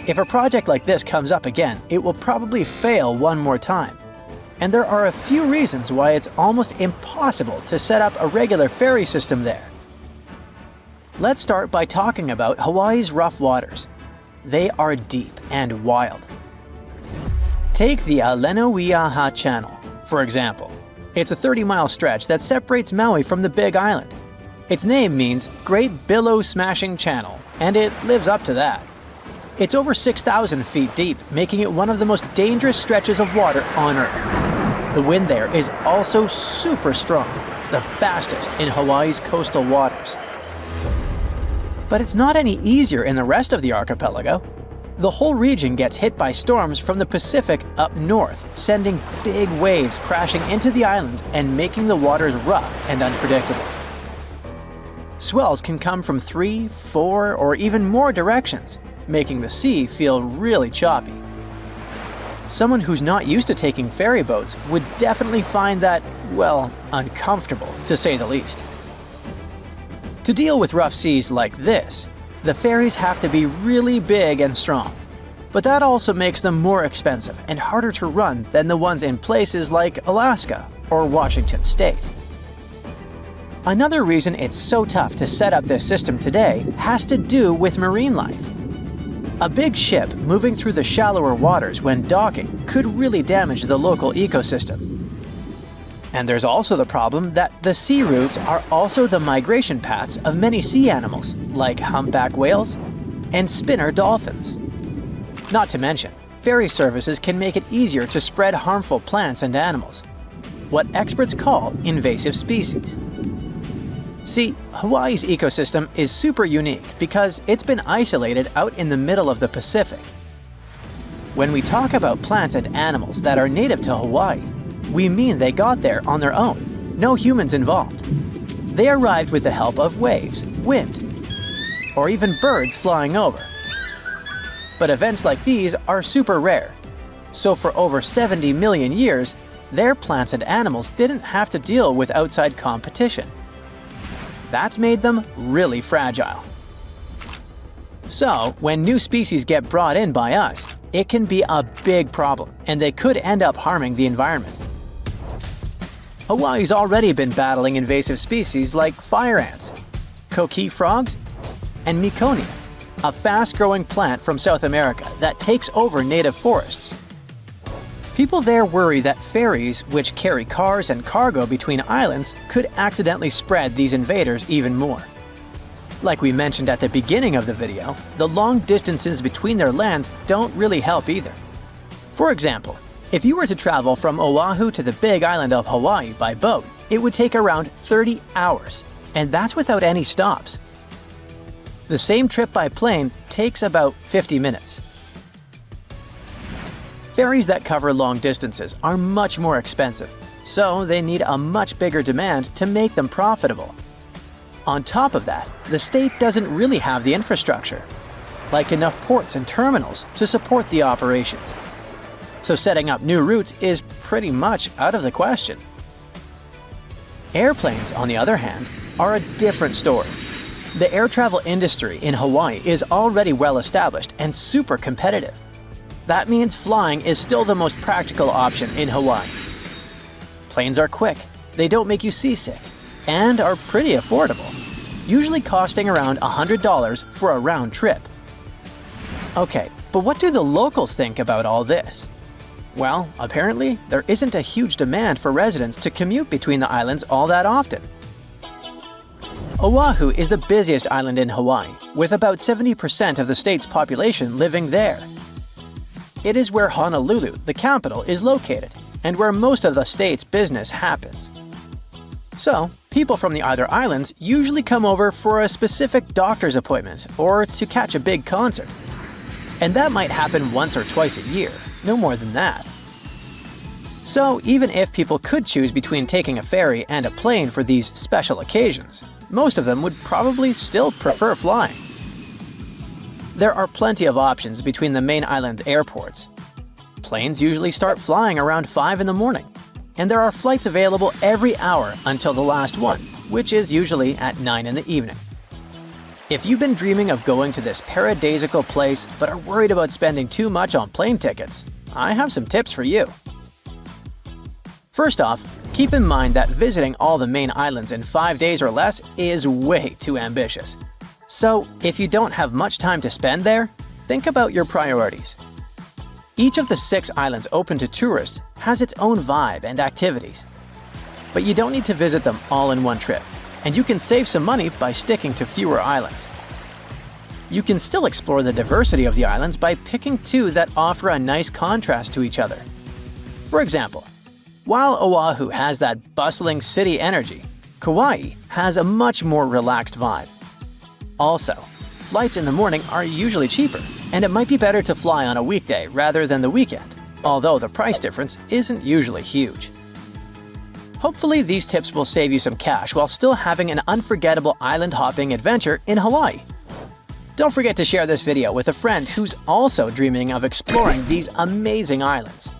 If a project like this comes up again, it will probably fail one more time. And there are a few reasons why it's almost impossible to set up a regular ferry system there. Let's start by talking about Hawaii's rough waters. They are deep and wild. Take the Alenoiaha Channel, for example. It's a 30-mile stretch that separates Maui from the Big Island. Its name means Great Billow Smashing Channel, and it lives up to that. It's over 6,000 feet deep, making it one of the most dangerous stretches of water on Earth. The wind there is also super strong, the fastest in Hawaii's coastal waters. But it's not any easier in the rest of the archipelago. The whole region gets hit by storms from the Pacific up north, sending big waves crashing into the islands and making the waters rough and unpredictable. Swells can come from 3, 4, or even more directions, making the sea feel really choppy. Someone who's not used to taking ferry boats would definitely find that, well, uncomfortable, to say the least. To deal with rough seas like this, the ferries have to be really big and strong. But that also makes them more expensive and harder to run than the ones in places like Alaska or Washington State. Another reason it's so tough to set up this system today has to do with marine life. A big ship moving through the shallower waters when docking could really damage the local ecosystem. And there's also the problem that the sea routes are also the migration paths of many sea animals, like humpback whales and spinner dolphins. Not to mention, ferry services can make it easier to spread harmful plants and animals, what experts call invasive species. See, Hawaii's ecosystem is super unique because it's been isolated out in the middle of the Pacific. When we talk about plants and animals that are native to Hawaii, we mean they got there on their own, no humans involved. They arrived with the help of waves, wind, or even birds flying over. But events like these are super rare. So for over 70 million years, their plants and animals didn't have to deal with outside competition. That's made them really fragile. So, when new species get brought in by us, it can be a big problem, and they could end up harming the environment. Hawaii's already been battling invasive species like fire ants, coqui frogs, and meconium, a fast-growing plant from South America that takes over native forests. People there worry that ferries, which carry cars and cargo between islands, could accidentally spread these invaders even more. Like we mentioned at the beginning of the video, the long distances between their lands don't really help either. For example, if you were to travel from Oahu to the Big Island of Hawaii by boat, it would take around 30 hours, and that's without any stops. The same trip by plane takes about 50 minutes. Ferries that cover long distances are much more expensive, so they need a much bigger demand to make them profitable. On top of that, the state doesn't really have the infrastructure, like enough ports and terminals to support the operations. So setting up new routes is pretty much out of the question. Airplanes, on the other hand, are a different story. The air travel industry in Hawaii is already well established and super competitive. That means flying is still the most practical option in Hawaii. Planes are quick, they don't make you seasick, and are pretty affordable, usually costing around $100 for a round trip. Okay, but what do the locals think about all this? Well, apparently, there isn't a huge demand for residents to commute between the islands all that often. Oahu is the busiest island in Hawaii, with about 70% of the state's population living there. It is where Honolulu, the capital, is located, and where most of the state's business happens. So, people from the other islands usually come over for a specific doctor's appointment or to catch a big concert. And that might happen once or twice a year, no more than that. So, even if people could choose between taking a ferry and a plane for these special occasions, most of them would probably still prefer flying. There are plenty of options between the main island airports. Planes usually start flying around 5 in the morning, and there are flights available every hour until the last one, which is usually at 9 in the evening. If you've been dreaming of going to this paradisiacal place but are worried about spending too much on plane tickets, I have some tips for you. First off, keep in mind that visiting all the main islands in 5 days or less is way too ambitious. So, if you don't have much time to spend there, think about your priorities. Each of the 6 islands open to tourists has its own vibe and activities. But you don't need to visit them all in one trip, and you can save some money by sticking to fewer islands. You can still explore the diversity of the islands by picking 2 that offer a nice contrast to each other. For example, while Oahu has that bustling city energy, Kauai has a much more relaxed vibe. Also, flights in the morning are usually cheaper, and it might be better to fly on a weekday rather than the weekend, although the price difference isn't usually huge. Hopefully these tips will save you some cash while still having an unforgettable island hopping adventure in Hawaii. Don't forget to share this video with a friend who's also dreaming of exploring these amazing islands.